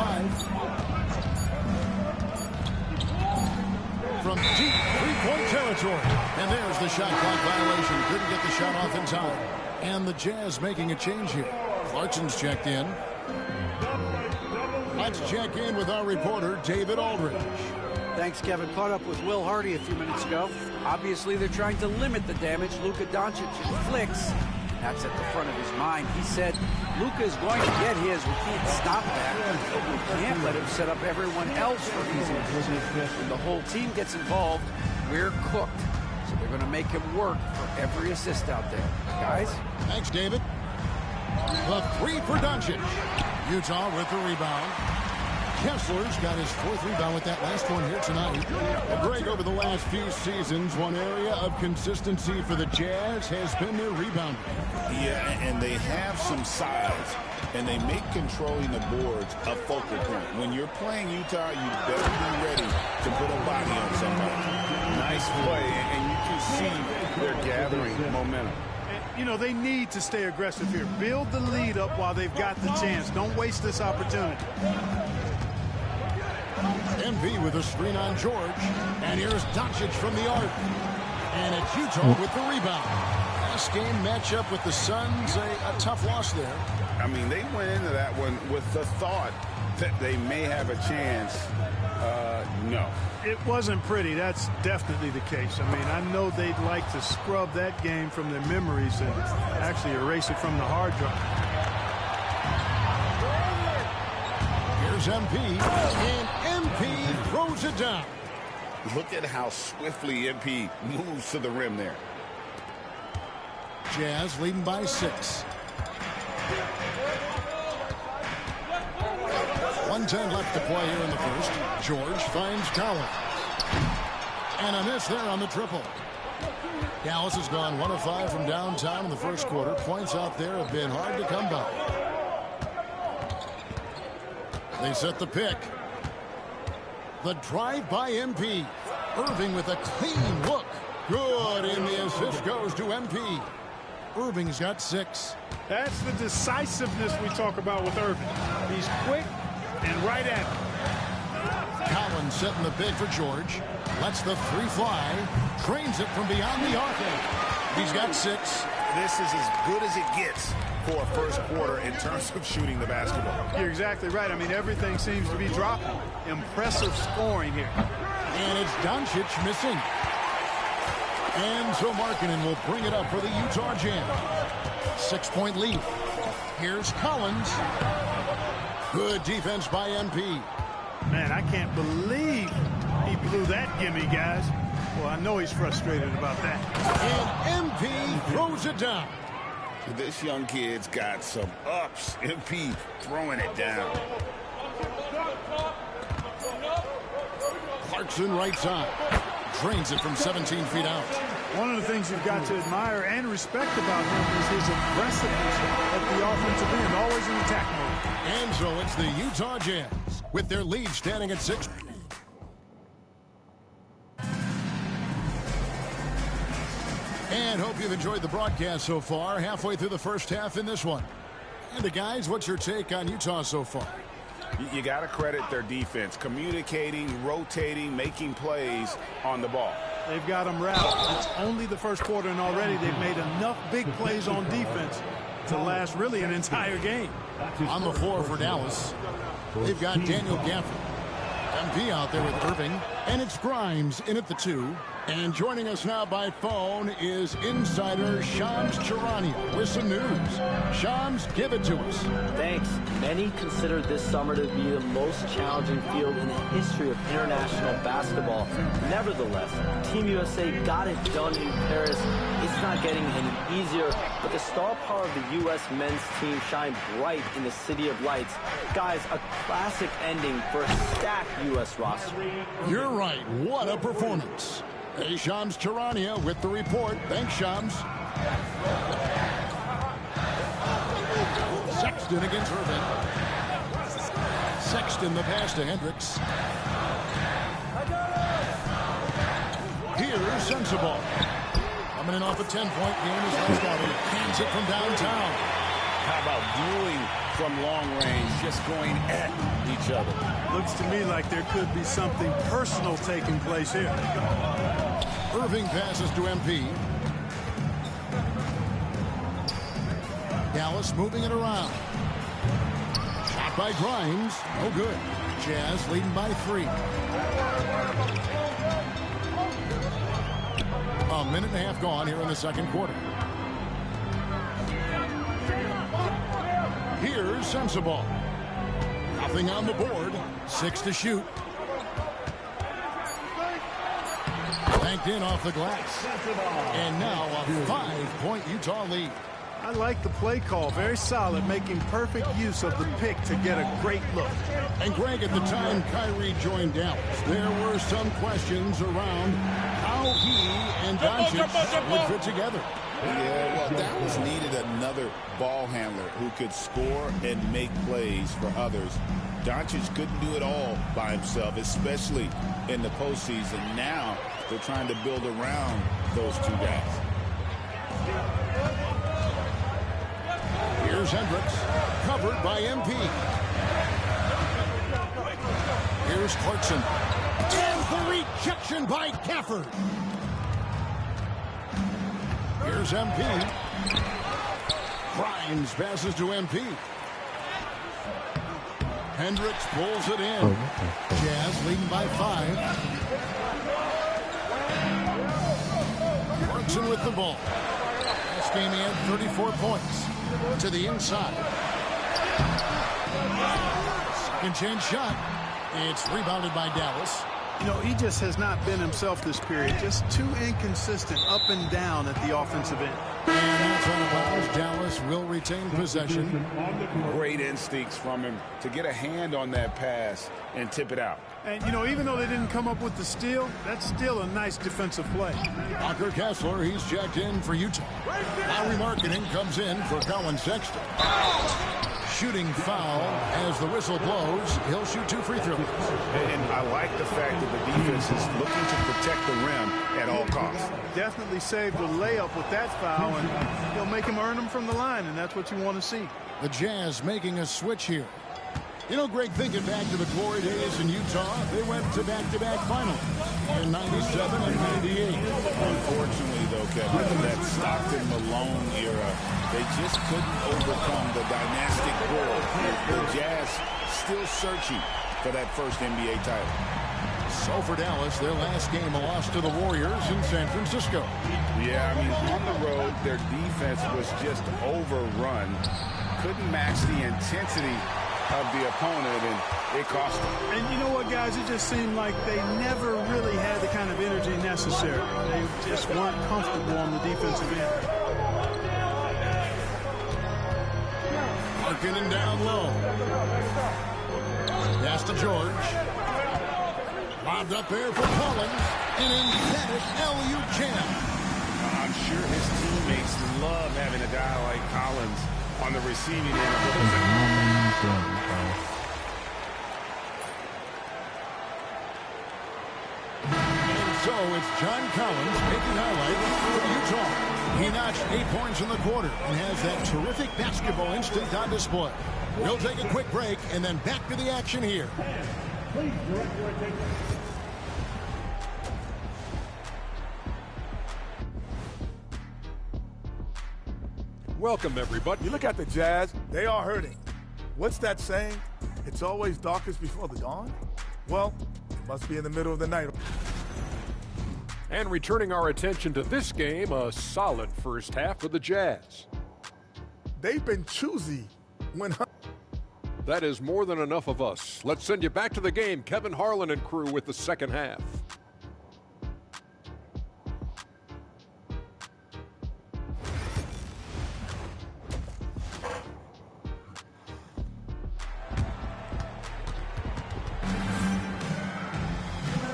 From deep three-point territory. And there's the shot clock violation. Couldn't get the shot off in time. And the Jazz making a change here. Clarkson's checked in. Let's check in with our reporter, David Aldridge. Thanks, Kevin. Caught up with Will Hardy a few minutes ago. Obviously, they're trying to limit the damage Luka Doncic inflicts. That's at the front of his mind. He said, Luka is going to get his. We can't stop that. But we can't let him set up everyone else for easy. When the whole team gets involved, we're cooked. So they're going to make him work for every assist out there. Guys? Thanks, David. The 3 for Doncic. Utah with the rebound. Kessler's got his 4th rebound with that last one here tonight. Greg, over the last few seasons, one area of consistency for the Jazz has been their rebounding. Yeah, and they have some size, and they make controlling the boards a focal point. When you're playing Utah, you better be ready to put a body on somebody. Nice play, and you can see they're gathering momentum. You know, they need to stay aggressive here. Build the lead up while they've got the chance. Don't waste this opportunity. MV with a screen on George. And here's Doncic from the arc. And it's Utah with the rebound. Last game matchup with the Suns, a tough loss there. I mean, they went into that one with the thought that they may have a chance. No. It wasn't pretty. That's definitely the case. I mean, I know they'd like to scrub that game from their memories and actually erase it from the hard drive. Here's MP, and MP throws it down. Look at how swiftly MP moves to the rim there. Jazz leading by 6. 1:10 left to play here in the first. George finds Collins. And a miss there on the triple. Dallas has gone 1 of 5 from downtown in the first quarter. Points out there have been hard to come by. They set the pick. The drive by MP. Irving with a clean look. Good, and the assist goes to MP. Irving's got 6. That's the decisiveness we talk about with Irving. He's quick and right at it. Collins setting the big for George. Lets the 3 fly. Trains it from beyond the arc. He's got 6. This is as good as it gets for a first quarter in terms of shooting the basketball. You're exactly right. I mean, everything seems to be dropping. Impressive scoring here. And it's Doncic missing. And so Markkanen will bring it up for the Utah Jazz. 6-point lead. Here's Collins. Good defense by MP. Man, I can't believe he blew that gimme, guys. Well, I know he's frustrated about that. And MP throws it down. This young kid's got some ups. MP throwing it down. Clarkson right side. Drains it from 17 feet out. One of the things you've got to admire and respect about him is his aggressiveness at the offensive end, always in attack mode. And so it's the Utah Jazz with their lead standing at 6. And hope you've enjoyed the broadcast so far. Halfway through the first half in this one. And guys, what's your take on Utah so far? You got to credit their defense, communicating, rotating, making plays on the ball. They've got them wrapped. It's only the first quarter, and already they've made enough big plays on defense to last really an entire game. On the floor for Dallas, they've got Daniel Gafford. MP out there with Irving, and it's Grimes in at the 2. And joining us now by phone is insider Shams Charania with some news. Shams, give it to us. Thanks. Many consider this summer to be the most challenging field in the history of international basketball. Nevertheless, Team USA got it done in Paris. It's not getting any easier, but the star power of the U.S. men's team shined bright in the City of Lights. Guys, a classic ending for a stacked U.S. roster. You're right. What a performance. Hey, Shams Charania with the report. Thanks, Shams. Sexton against Irving. Sexton the pass to Hendricks. Here's Sensabaugh. Coming in off a 10-point game is Lestari. Hands it from downtown. How about viewing from long range, just going at each other? Looks to me like there could be something personal taking place here. Irving passes to MP. Dallas moving it around. Shot by Grimes. No good. Jazz leading by 3. A minute and a half gone here in the second quarter. Here's Sensabaugh. Nothing on the board. 6 to shoot. Banked in off the glass. And now a 5-point Utah lead. I like the play call. Very solid, making perfect use of the pick to get a great look. And Greg, at the time Kyrie joined Dallas, there were some questions around how he and Doncic would fit together. Yeah, well, Dallas needed another ball handler who could score and make plays for others. Doncic couldn't do it all by himself, especially in the postseason. Now they're trying to build around those 2 guys. Here's Hendricks, covered by MP. Here's Clarkson. And the rejection by Gafford. Here's MP. Grimes passes to MP. Hendricks pulls it in. Jazz leading by 5. Clarkson with the ball. Last game he had 34 points. To the inside. Second chance shot. It's rebounded by Dallas. You know, he just has not been himself this period. Just too inconsistent up and down at the offensive end. And that's on the bounds. Dallas will retain possession. Great instincts from him to get a hand on that pass and tip it out. And, you know, even though they didn't come up with the steal, that's still a nice defensive play. Walker Kessler, he's checked in for Utah. Lauri Markkanen comes in for Colin Sexton. shooting foul. As the whistle blows, he'll shoot 2 free throws. And I like the fact that the defense is looking to protect the rim at all costs. Definitely saved the layup with that foul, and he'll make him earn them from the line, and that's what you want to see. The Jazz making a switch here. You know, Greg, thinking back to the glory days in Utah, they went to back-to-back finals in 97 and 98. Unfortunately, though, Kevin, that Stockton-Malone era, they just couldn't overcome the dynastic roar. The Jazz still searching for that first NBA title. So for Dallas, their last game, a loss to the Warriors in San Francisco. Yeah, I mean, on the road, their defense was just overrun. Couldn't match the intensity of the opponent, and it cost them. And you know what, guys? It just seemed like they never really had the kind of energy necessary. They just weren't comfortable on the defensive end. Markkanen down low. Pass to George. Lobbed up there for Collins. An emphatic LU jam. I'm sure his teammates love having a guy like Collins on the receiving end of the And so it's John Collins making highlights for Utah. He notched 8 points in the quarter and has that terrific basketball instinct on display. We'll take a quick break and then back to the action here. Welcome, everybody. You look at the Jazz, they are hurting. What's that saying? It's always darkest before the dawn? Well, it must be in the middle of the night. And returning our attention to this game, a solid first half for the Jazz. They've been choosy when... That is more than enough of us. Let's send you back to the game. Kevin Harlan and crew with the second half.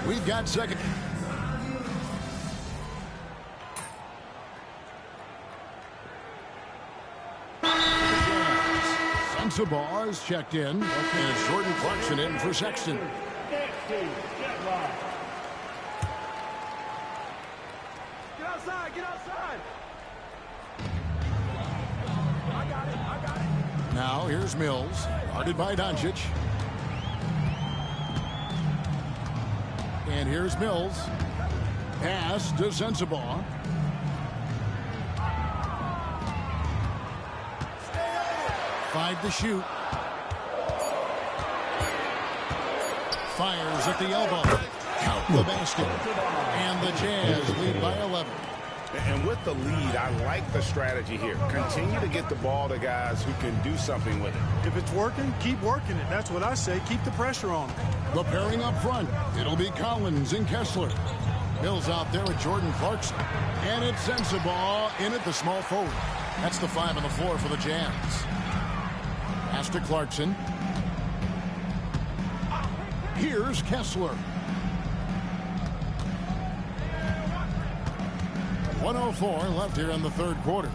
We've got second. Sensabaugh is checked in, and it's Jordan Clarkson in for Sexton. Get outside, get outside. I got it. Now here's Mills, guarded by Doncic. And here's Mills. Pass to Sensabaugh. Five to shoot. Fires at the elbow. Count the basket. And the Jazz lead by 11. And with the lead, I like the strategy here. Continue to get the ball to guys who can do something with it. If it's working, keep working it. That's what I say. Keep the pressure on. The pairing up front. It'll be Collins and Kessler. Mills out there with Jordan Clarkson. And it's Sensabaugh in at the small forward. That's the 5 on the floor for the Jazz. Pass to Clarkson. Here's Kessler. 1:04 left here in the third quarter.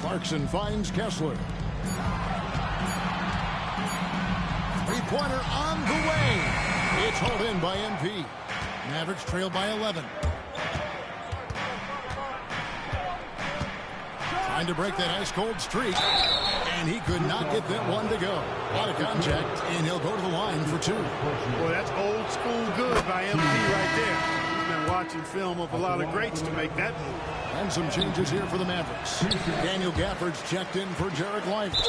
Clarkson finds Kessler. Three-pointer on the way. It's hauled in by MP. Mavericks trail by 11. Trying to break that ice-cold streak. And he could not get that one to go. A lot of contact, and he'll go to the line for 2. Boy, that's old school good by MP right there. He's been watching film of a lot of greats to make that move. And some changes here for the Mavericks. Daniel Gafford's checked in for Jarrett Lively.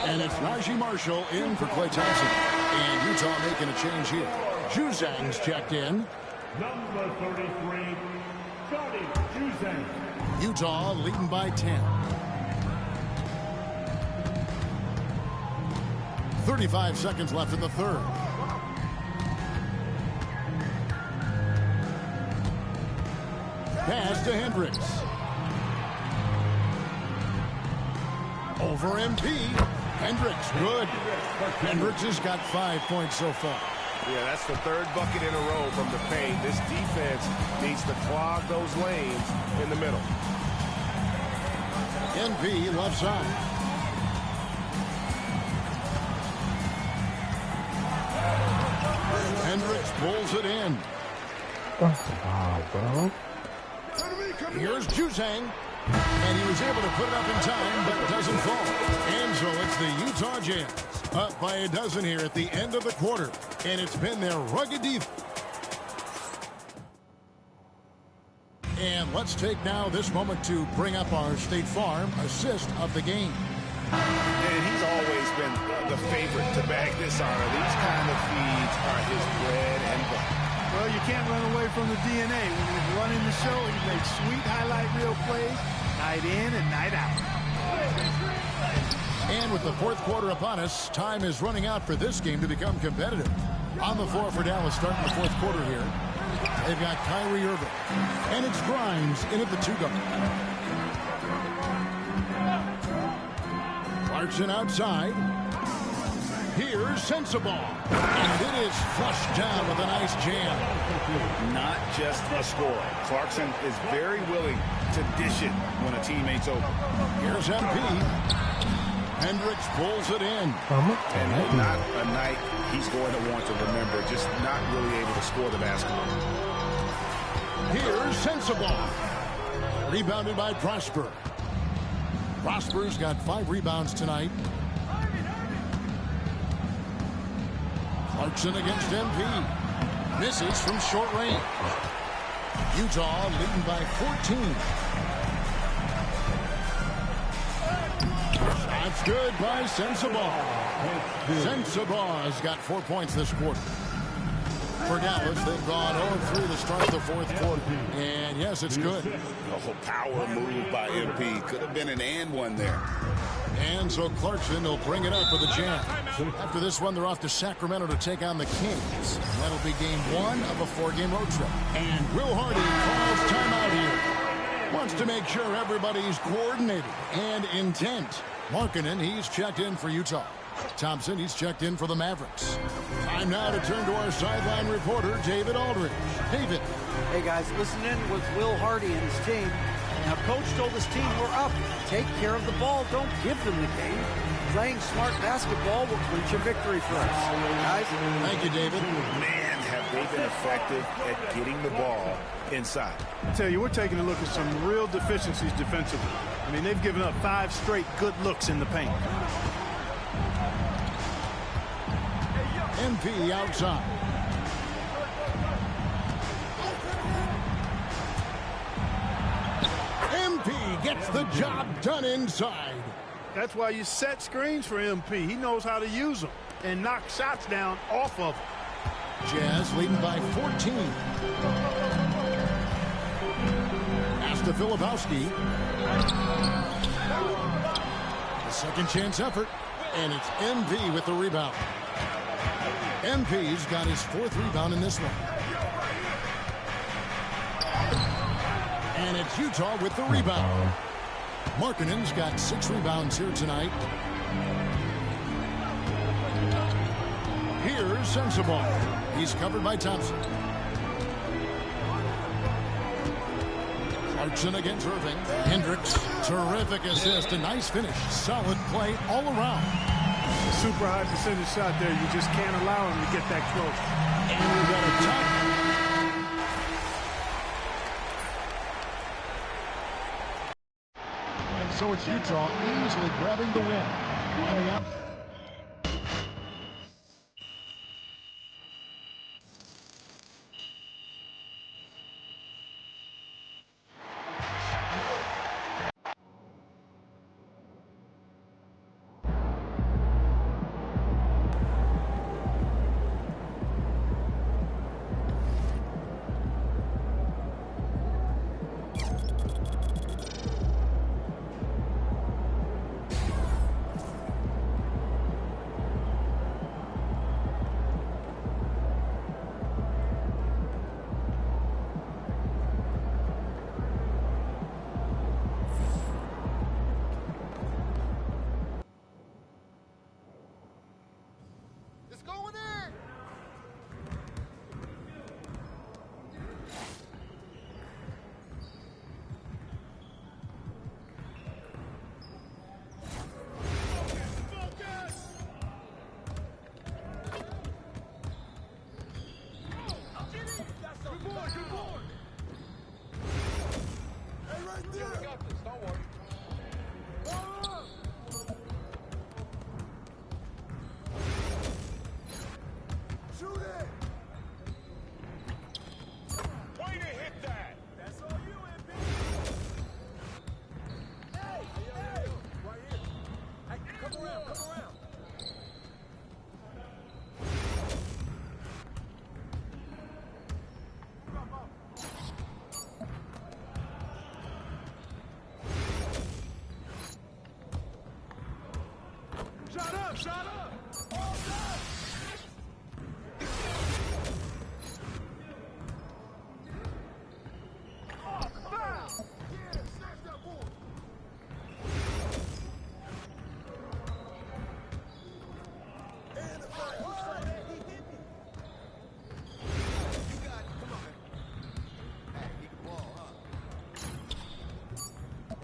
And it's Najee Marshall in for Klay Thompson. And Utah making a change here. Juzang's checked in. Number 33, Johnny Juzang. Utah leading by 10. 35 seconds left in the third. Pass to Hendricks. Over MP. Hendricks, good. Hendricks has got 5 points so far. Yeah, that's the third bucket in a row from the paint. This defense needs to clog those lanes in the middle. NP left side. Hendricks pulls it in. Wow, bro. Here's Juzang. And he was able to put it up in time, but it doesn't fall. And so it's the Utah Jazz up by a dozen here at the end of the quarter. And it's been their rugged defense. And let's take now this moment to bring up our State Farm assist of the game. And he's always been the favorite to bag this honor. These kind of feeds are his bread and butter. Well, you can't run away from the DNA. When he's running the show, he makes sweet highlight reel plays night in and night out. And with the fourth quarter upon us, time is running out for this game to become competitive. On the floor for Dallas starting the fourth quarter here. They've got Kyrie Irving. And it's Grimes in at the 2-guard. Clarkson outside. Here's Sensabaugh. And it is flushed down with a nice jam. Not just a scorer. Clarkson is very willing to dish it when a teammate's open. Here's MP. Hendricks pulls it in. And not a night he's going to want to remember, just not really able to score the basketball. Here's Sensabaugh. Rebounded by Prosper. Prosper's got 5 rebounds tonight. Clarkson against MP. Misses from short range. Utah leading by 14. Shots good by Sensabaugh. Sensabaugh has got 4 points this quarter. For Dallas, they've gone 0-3 to start the fourth quarter. And yes, it's good. Oh, power move by MP. Could have been an and one there. And so Clarkson will bring it up with a jam. After this one, they're off to Sacramento to take on the Kings. That'll be game 1 of a 4-game road trip. And Will Hardy calls timeout here. Wants to make sure everybody's coordinated and intent. Markkanen, he's checked in for Utah. Thompson, he's checked in for the Mavericks. Time now to turn to our sideline reporter, David Aldridge. David. Hey, guys, listen in with Will Hardy and his team. Now, Coach told his team, we're up. Take care of the ball. Don't give them the game. Playing smart basketball will clinch a victory for us. Guys? Thank you, David. Man, have they been effective at getting the ball inside. I tell you, we're taking a look at some real deficiencies defensively. I mean, they've given up 5 straight good looks in the paint. MP outside. MP gets the job done inside. That's why you set screens for MP. He knows how to use them and knock shots down off of them. Jazz leading by 14. Pass to Filipowski. A second chance effort. And it's MP with the rebound. MP's got his 4th rebound in this one. And it's Utah with the rebound. Markkanen's got 6 rebounds here tonight. Here's Sensabaugh. He's covered by Thompson. Clarkson against Irving. Hendricks, terrific assist. A nice finish. Solid play all around. Super high percentage shot there. You just can't allow him to get that close. And we've got a top. And so it's Utah easily grabbing the win. On the out.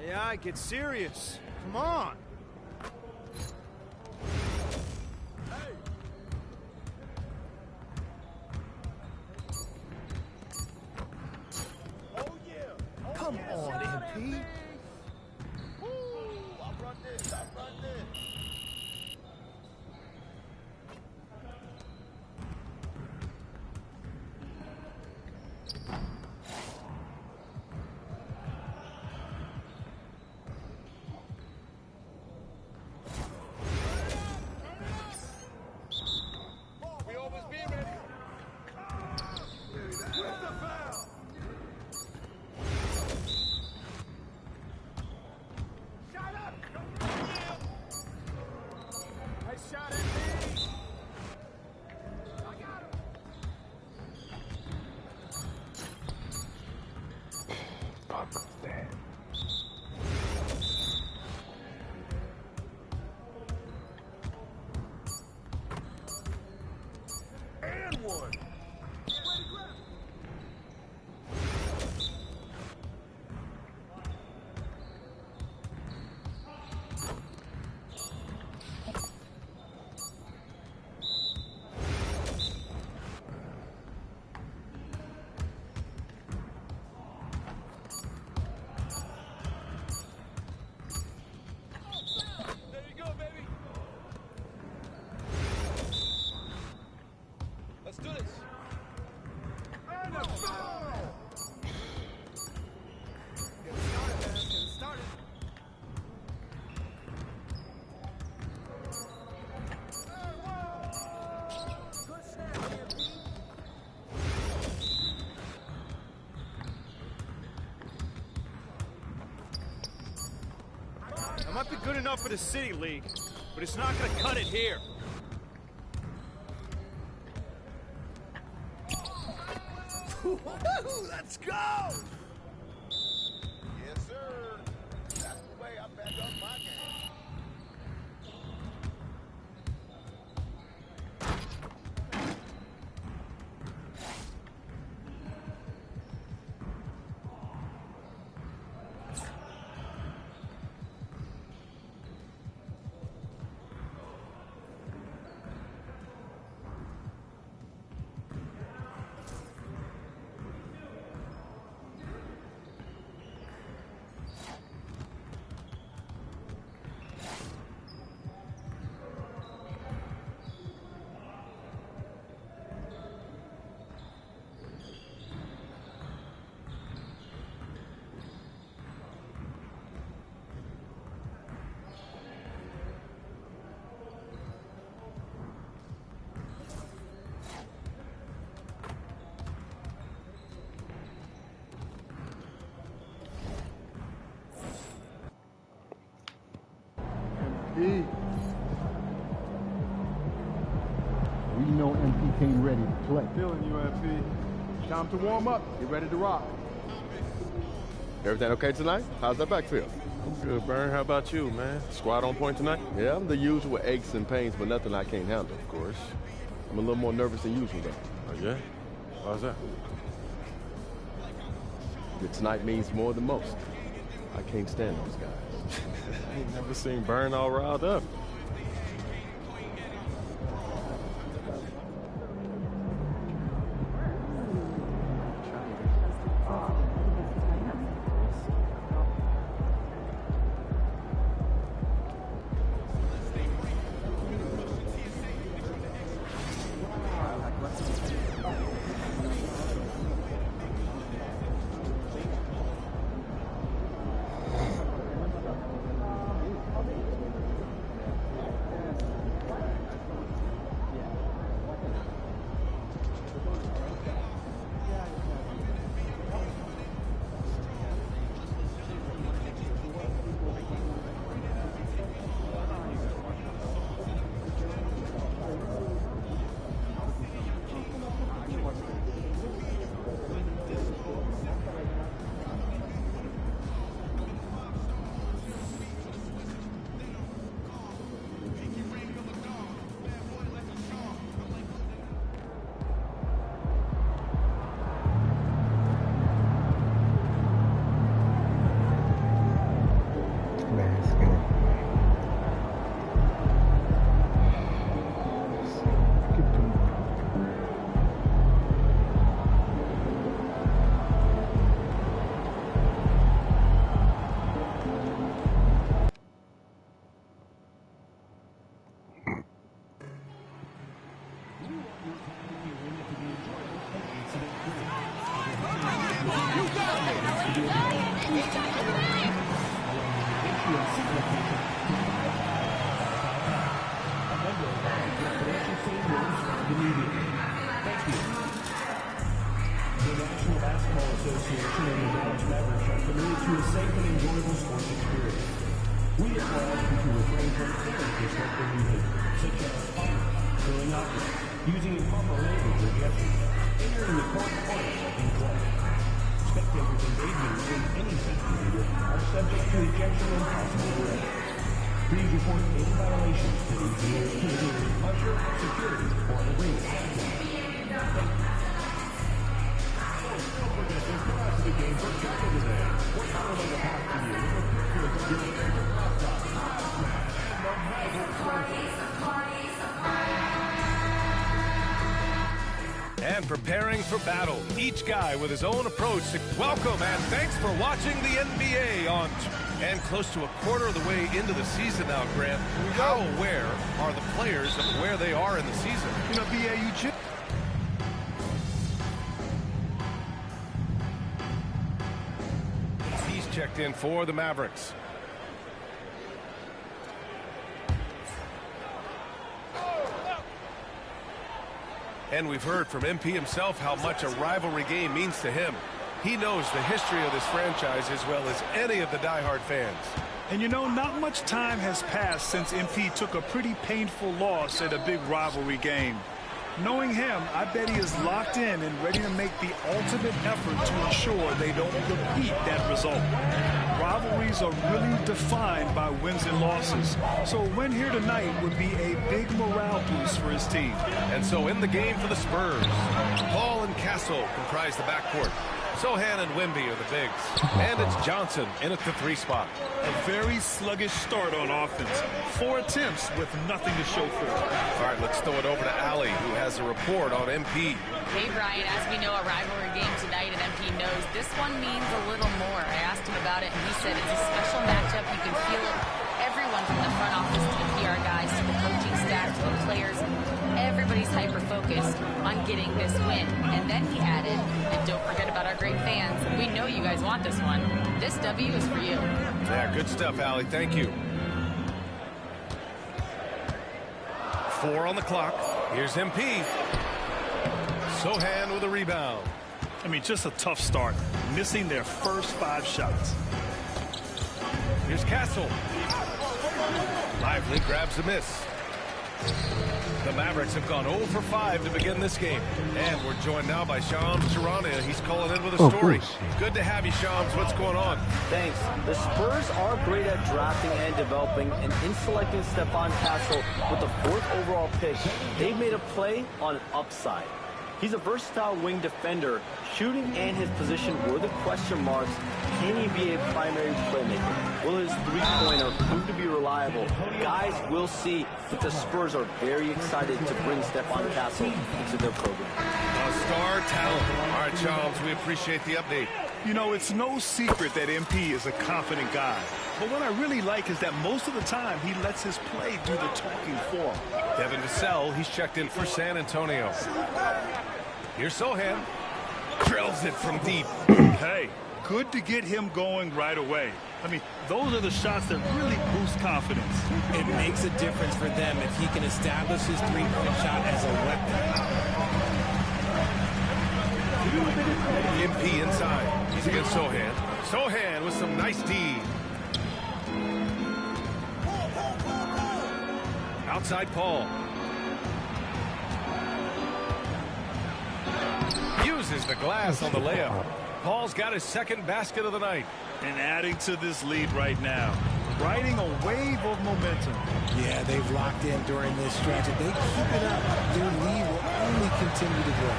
AI, get serious. Come on. Come on, MP. That might be good enough for the City League, but it's not going to cut it here. Let's go! Yes, sir. That's the way I back up my game. MP. We know MP came ready to play. Feeling you, MP. Time to warm up. Get ready to rock. Everything okay tonight? How's that back feel? I'm good, Burn. How about you, man? Squad on point tonight? Yeah, I'm the usual aches and pains, but nothing I can't handle, of course. I'm a little more nervous than usual, though. Oh, yeah? Why's that? Good tonight means more than most. I can't stand those guys. I ain't never seen Burn all riled up. from other disruptive behavior, such as filling out, using improper language or gestures, entering the court corner in play. Spectators engaging in any such behavior are subject to ejection and possible arrest. Please report any violations to the usher, security, or the ring staff. Don't forget this prize of the game for China today. We're following the path to you with a picture of your favorite mascot. And preparing for battle, each guy with his own approach. Welcome and thanks for watching the NBA on. And close to a quarter of the way into the season now, Grant. How aware are the players of where they are in the season? You know, BA, He's checked in for the Mavericks. And we've heard from MP himself how much a rivalry game means to him. He knows the history of this franchise as well as any of the diehard fans. And you know, not much time has passed since MP took a pretty painful loss at a big rivalry game. Knowing him, I bet he is locked in and ready to make the ultimate effort to ensure they don't repeat that result. Rivalries are really defined by wins and losses, so a win here tonight would be a big morale boost for his team. And so in the game for the Spurs, Paul and Castle comprise the backcourt. Sohan and Wemby are the bigs. And it's Johnson in at the 3 spot. A very sluggish start on offense. 4 attempts with nothing to show for it. All right, let's throw it over to Allie, who has a report on MP. Hey, Brian, as we know, a rivalry game tonight, and MP knows this one means a little more. I asked him about it, and he said it's a special matchup. You can feel it. Everyone from the front office to the PR guys to the coaching staff to the players, everybody's hyper-focused on getting this win. And then he added, and don't forget about our great fans. We know you guys want this one. This W is for you. Yeah, good stuff, Allie. Thank you. 4 on the clock. Here's MP. Sohan with a rebound. I mean, just a tough start. Missing their first 5 shots. Here's Castle. Lively grabs a miss. The Mavericks have gone 0 for 5 to begin this game. And we're joined now by Shams Charania. He's calling in with a story. Good to have you, Shams. What's going on? Thanks. The Spurs are great at drafting and developing, and in selecting Stephon Castle with the 4th overall pick, they've made a play on an upside. He's a versatile wing defender. Shooting and his position were the question marks. Can he be a primary playmaker? Will his three-pointer prove to be reliable? Guys, we'll see. But the Spurs are very excited to bring Stephon Castle into their program. A star talent. All right, Charles, we appreciate the update. You know, it's no secret that MP is a confident guy. But what I really like is that most of the time he lets his play do the talking for him. Devin Vassell, he's checked in for San Antonio. Here's Sohan. Drills it from deep. Hey, good to get him going right away. I mean, those are the shots that really boost confidence. It makes a difference for them if he can establish his three-point shot as a weapon. MP inside. He's against Sohan. Sohan with some nice D. Outside Paul. Uses the glass on the layup. Paul's got his 2nd basket of the night. And adding to this lead right now. Riding a wave of momentum. Yeah, they've locked in during this stretch. If they keep it up, their lead will only continue to grow.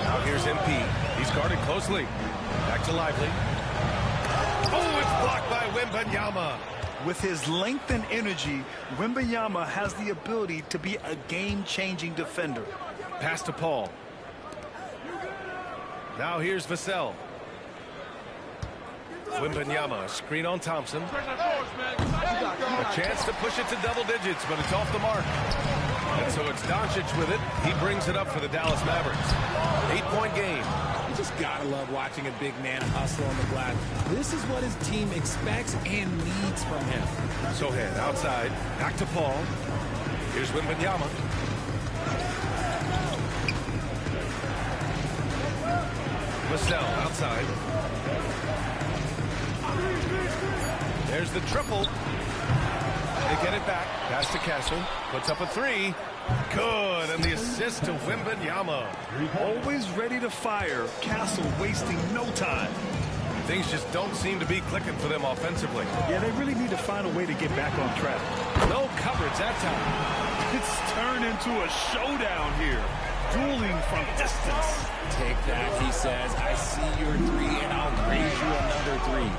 Now here's MP. He's guarded closely. Back to Lively. Oh, it's blocked by Wembanyama. With his length and energy, Wembanyama has the ability to be a game-changing defender. Pass to Paul. Now here's Vassell. Wembanyama, screen on Thompson. A chance to push it to double digits, but it's off the mark. And so it's Doncic with it. He brings it up for the Dallas Mavericks. 8-point game. You just gotta love watching a big man hustle on the glass. This is what his team expects and needs from him. Sohan outside. Back to Paul. Here's Wembanyama. Vassell outside. There's the triple. They get it back. Pass to Castle. Puts up a three. Good. And the assist to Wembanyama. Always ready to fire. Castle wasting no time. Things just don't seem to be clicking for them offensively. Yeah, they really need to find a way to get back on track. No coverage that time. It's turned into a showdown here. Dueling from distance. Take that, he says. I see your three, and I'll raise you another three.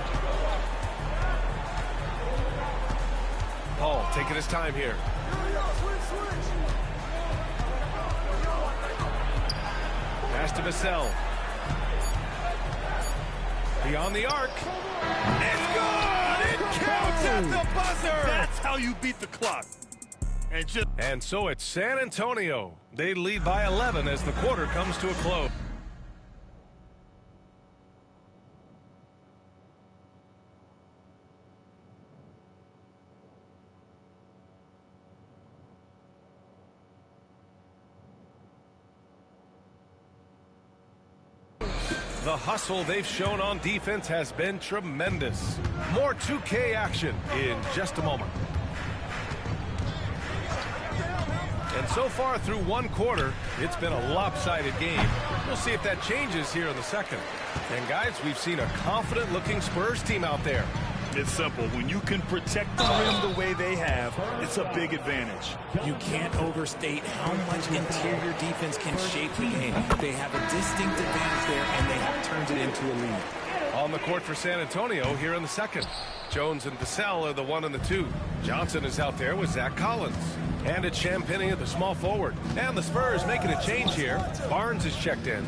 Paul taking his time here. Pass to Vassell. Beyond the arc. It's good! It counts at the buzzer! That's how you beat the clock. And so it's San Antonio. They lead by 11 as the quarter comes to a close. The hustle they've shown on defense has been tremendous. More 2K action in just a moment. And so far through one quarter, it's been a lopsided game. We'll see if that changes here in the second. And guys, we've seen a confident-looking Spurs team out there. It's simple. When you can protect the rim the way they have, it's a big advantage. You can't overstate how much interior defense can shape the game. They have a distinct advantage there, and they have turned it into a lead. On the court for San Antonio here in the second. Jones and Vassell are the 1 and the 2. Johnson is out there with Zach Collins. And it's Champagnie at the small forward. And the Spurs making a change here. Barnes is checked in.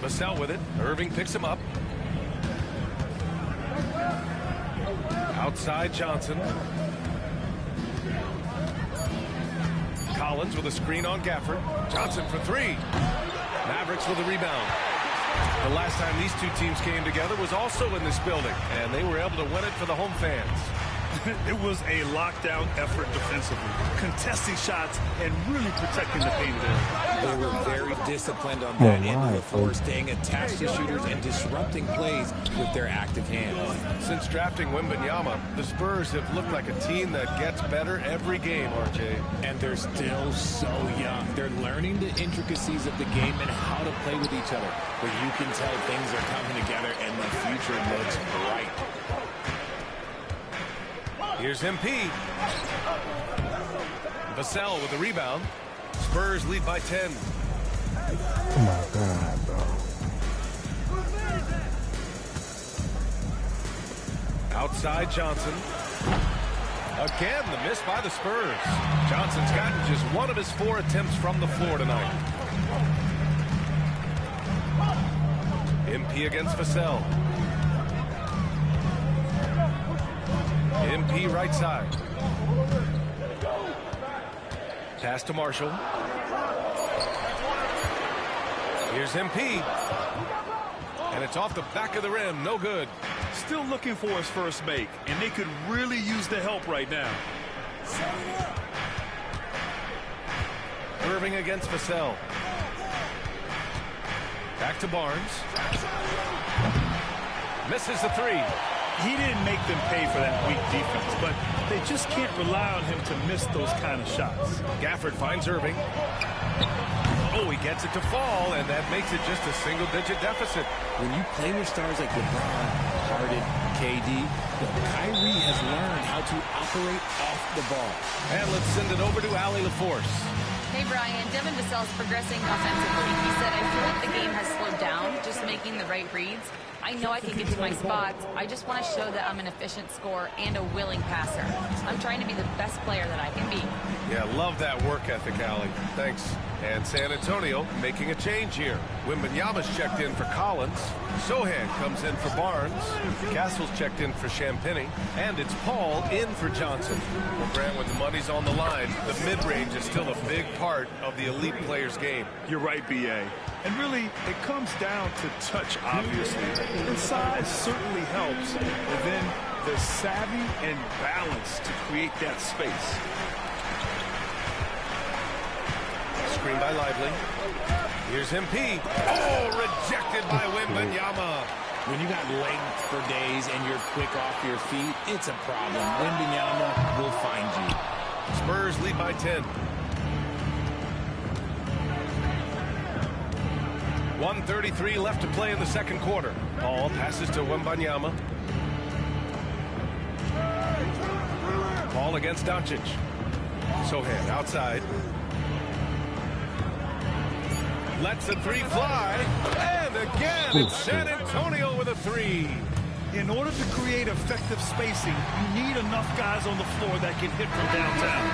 Vassell with it. Irving picks him up. Outside Johnson. Collins with a screen on Gafford. Johnson for three. Mavericks with a rebound. The last time these two teams came together was also in this building, and they were able to win it for the home fans. It was a lockdown effort defensively, contesting shots and really protecting the painted area. They were very disciplined on that end of the floor, staying attached to shooters and disrupting plays with their active hands. Since drafting Wembanyama, the Spurs have looked like a team that gets better every game, RJ. And they're still so young. They're learning the intricacies of the game and how to play with each other. But you can tell things are coming together and the future looks bright. Here's MP. Vassell with the rebound. Spurs lead by 10. Oh my God, bro. Outside Johnson. Again, the miss by the Spurs. Johnson's gotten just one of his 4 attempts from the floor tonight. MP against Vassell. MP right side. Pass to Marshall. Here's MP. And it's off the back of the rim. No good. Still looking for his first make, and they could really use the help right now. Irving against Vassell. Back to Barnes. Misses the three. He didn't make them pay for that weak defense, but they just can't rely on him to miss those kind of shots. Gafford finds Irving. Oh, he gets it to fall, and that makes it just a single-digit deficit. When you play with stars like LeBron, Harden, KD, Kyrie has learned how to operate off the ball. And let's send it over to Allie LaForce. Hey, Brian, Devin Vassell is progressing offensively. He said, I feel like the game has slowed down, just making the right reads. I know I can get to my spots. I just want to show that I'm an efficient scorer and a willing passer. I'm trying to be the best player that I can be. Yeah, love that work ethic, Allie. Thanks. And San Antonio making a change here. Wembanyama's checked in for Collins. Sohan comes in for Barnes. Castle's checked in for Champagnie. And it's Paul in for Johnson. Well, Grant, when the money's on the line, the mid-range is still a big part of the elite player's game. You're right, B.A. And really, it comes down to touch, obviously. And size certainly helps. But then the savvy and balance to create that space. Screen by Lively. Here's MP. Oh, rejected by Wembanyama. When you got length for days and you're quick off your feet, it's a problem. Wembanyama will find you. Spurs lead by 10. 1:33 left to play in the second quarter. Paul passes to Wembanyama. Paul against Doncic. Sohan outside. Lets a three fly. And again, it's San Antonio with a three. In order to create effective spacing, you need enough guys on the floor that can hit from downtown.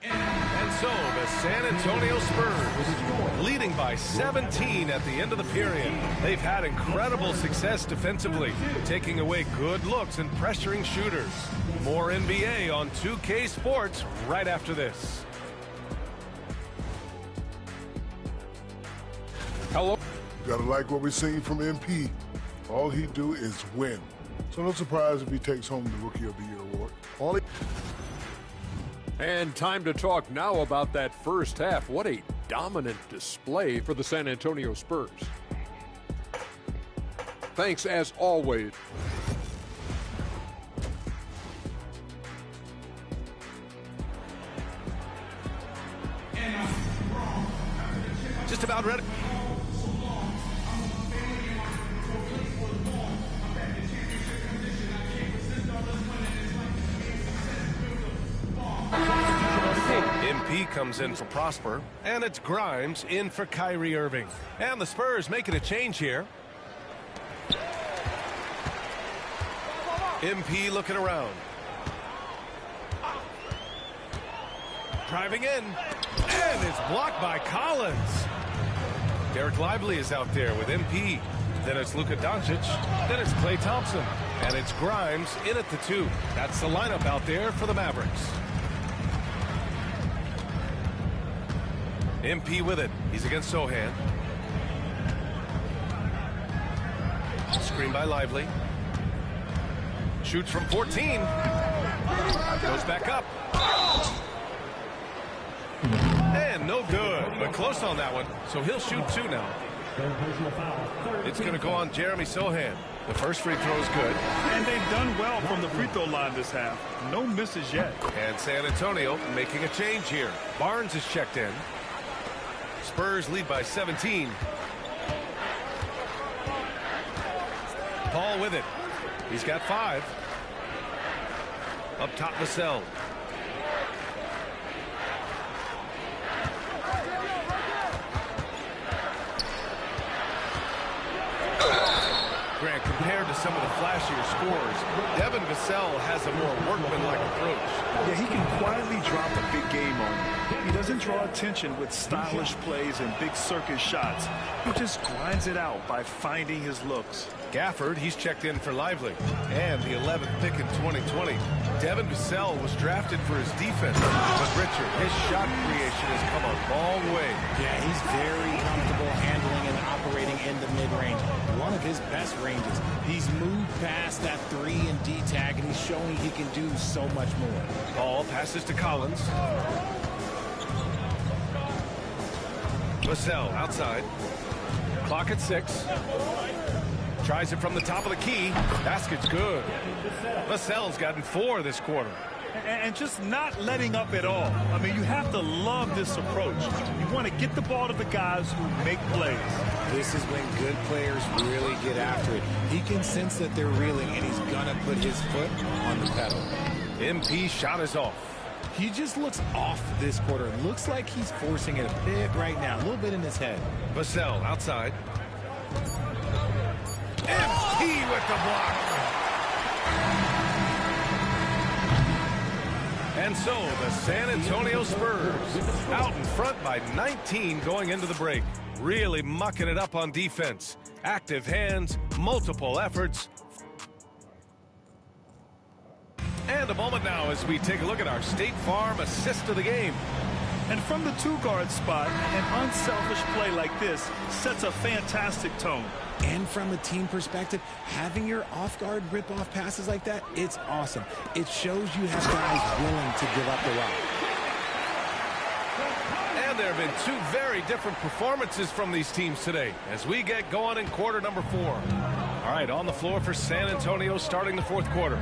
And so the San Antonio Spurs leading by 17 at the end of the period. They've had incredible success defensively, taking away good looks and pressuring shooters. More NBA on 2K Sports right after this. Hello. Gotta like what we're seeing from MP. All he do is win. So no surprise if he takes home the Rookie of the Year award. And time to talk now about that first half. What a dominant display for the San Antonio Spurs. Thanks as always. Just about ready. MP comes in for Prosper, and it's Grimes in for Kyrie Irving. And the Spurs making a change here. MP looking around. Driving in, and it's blocked by Collins. Derek Lively is out there with MP. Then it's Luka Doncic. Then it's Klay Thompson. And it's Grimes in at the 2. That's the lineup out there for the Mavericks. MP with it. He's against Sohan. Screen by Lively. Shoots from 14. Goes back up. And no good, but close on that one. So he'll shoot 2 now. It's going to go on Jeremy Sohan. The first free throw is good. And they've done well from the free throw line this half. No misses yet. And San Antonio making a change here. Barnes is checked in. Spurs lead by 17. Paul with it. He's got 5. Up top, Vassell. Grant, compared to some of the flashier scores, Devin Vassell has a more workmanlike approach. Yeah, he can quietly drop a big game on you. He doesn't draw attention with stylish plays and big circus shots. He just grinds it out by finding his looks. Gafford, he's checked in for Lively. And the 11th pick in 2020. Devin Vassell was drafted for his defense. But Richard, his shot creation has come a long way. Yeah, he's very comfortable handling and operating in the mid-range. One of his best ranges. He's moved past that 3 and D tag, and he's showing he can do so much more. Ball passes to Collins. Vassell outside. Clock at 6. Tries it from the top of the key. Basket's good. Vassell's gotten 4 this quarter. And just not letting up at all. I mean, you have to love this approach. You want to get the ball to the guys who make plays. This is when good players really get after it. He can sense that they're reeling, and he's going to put his foot on the pedal. MP shot is off. He just looks off this quarter. Looks like he's forcing it a bit right now, a little bit in his head. Vassell outside. MP with the block. And so the San Antonio Spurs out in front by 19 going into the break. Really mucking it up on defense. Active hands, multiple efforts. And a moment now as we take a look at our State Farm assist of the game. And from the 2-guard spot, an unselfish play like this sets a fantastic tone. And from a team perspective, having your off-guard rip-off passes like that, it's awesome. It shows you have guys willing to give up the rock. And there have been two very different performances from these teams today as we get going in quarter number 4. All right, on the floor for San Antonio starting the fourth quarter.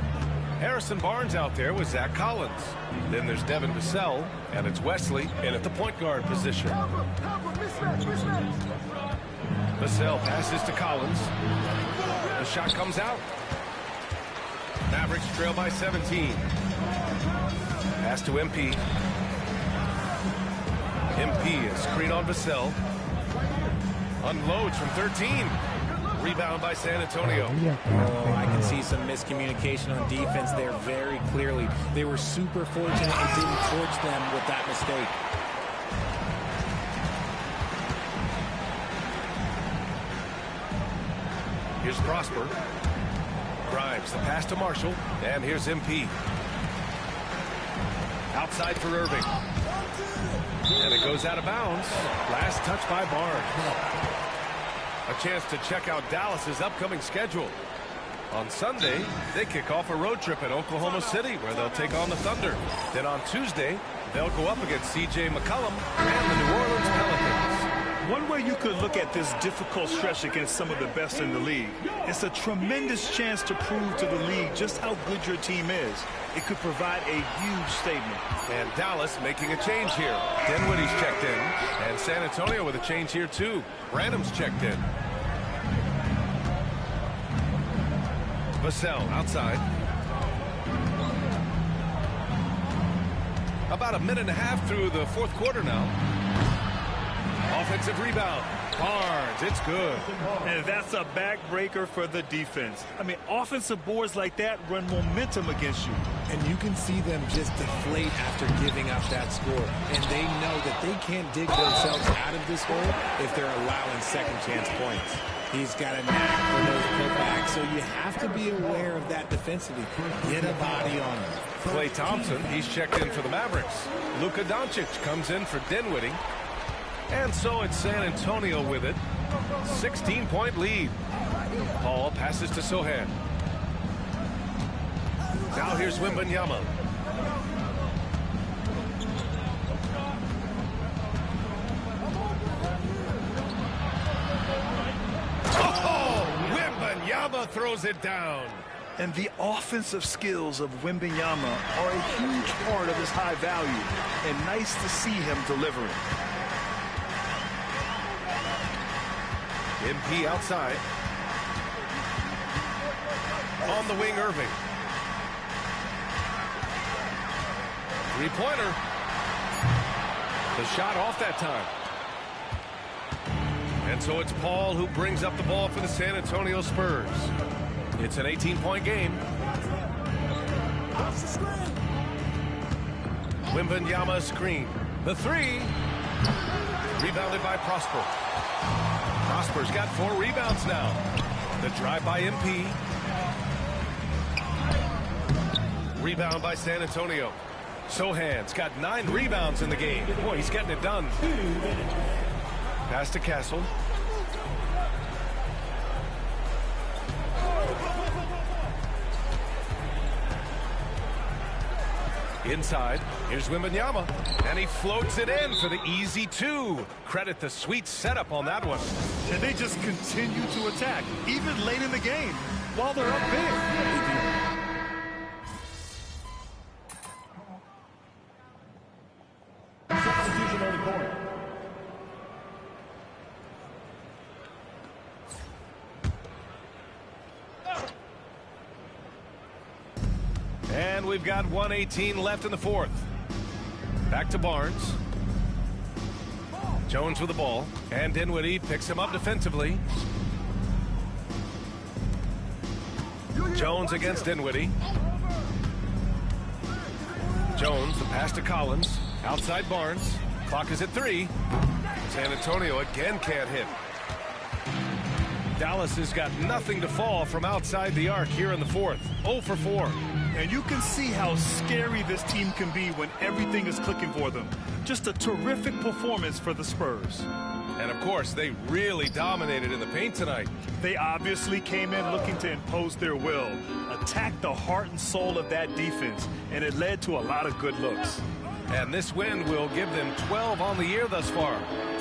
Harrison Barnes out there with Zach Collins. Then there's Devin Vassell, and it's Wesley in at the point guard position. Vassell passes to Collins. The shot comes out. Mavericks trail by 17. Pass to MP. MP is screen on Vassell. Unloads from 13. Rebound by San Antonio. Oh, I can see some miscommunication on defense there very clearly. They were super fortunate and didn't torch them with that mistake. Here's Prosper. Grimes, the pass to Marshall. And here's MP. Outside for Irving. And it goes out of bounds. Last touch by Barnes. A chance to check out Dallas's upcoming schedule. On Sunday, they kick off a road trip at Oklahoma City where they'll take on the Thunder. Then on Tuesday, they'll go up against C.J. McCollum and the New Orleans Pelicans. One way you could look at this difficult stretch against some of the best in the league, it's a tremendous chance to prove to the league just how good your team is. It could provide a huge statement. And Dallas making a change here. Dinwiddie's checked in. And San Antonio with a change here too. Branham's checked in. Vassell outside. About a minute and a half through the fourth quarter now. Offensive rebound. Barnes, it's good. And that's a backbreaker for the defense. I mean, offensive boards like that run momentum against you. And you can see them just deflate after giving up that score. And they know that they can't dig themselves out of this hole if they're allowing second chance points. He's got a knack for those putbacks, so you have to be aware of that defensively. Get a body on him. Klay Thompson, he's checked in for the Mavericks. Luka Doncic comes in for Dinwiddie. And so it's San Antonio with it. 16-point lead. Paul passes to Sohan. Now here's Wembanyama. Oh, Wembanyama throws it down. And the offensive skills of Wembanyama are a huge part of his high value. And nice to see him delivering. MP outside. On the wing, Irving. Three-pointer. The shot off that time. And so it's Paul who brings up the ball for the San Antonio Spurs. It's an 18-point game. Wembanyama screen. The three. Rebounded by Prosper. Prosper's got 4 rebounds now. The drive by MP. Rebound by San Antonio. Sohan's got 9 rebounds in the game. Boy, he's getting it done. Pass to Castle. Inside, here's Wembanyama, and he floats it in for the easy 2. Credit the sweet setup on that one. And they just continue to attack, even late in the game, while they're up big. Substitution on the court. And we've got 1:18 left in the fourth. Back to Barnes. Jones with the ball. And Dinwiddie picks him up defensively. Jones against Dinwiddie. Jones, the pass to Collins. Outside Barnes. Clock is at 3. San Antonio again can't hit. Dallas has got nothing to fall from outside the arc here in the fourth. 0 for 4. And you can see how scary this team can be when everything is clicking for them. Just a terrific performance for the Spurs. And of course, they really dominated in the paint tonight. They obviously came in looking to impose their will, attack the heart and soul of that defense, and it led to a lot of good looks. And this win will give them 12 on the year thus far.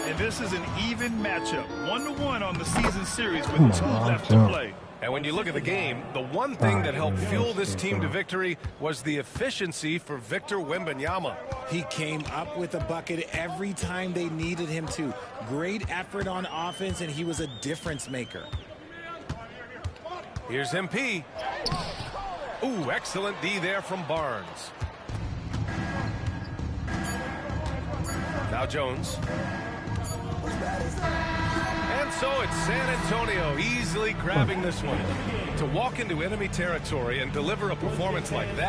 And this is an even matchup, 1-1 on the season series with 2 left to play. And when you look at the game, the one thing that helped fuel this team to victory was the efficiency for Victor Wembanyama. He came up with a bucket every time they needed him to. Great effort on offense, and he was a difference maker. Here's MP. Ooh, excellent D there from Barnes. Now Jones. And so it's San Antonio easily grabbing this one. To walk into enemy territory and deliver a performance like that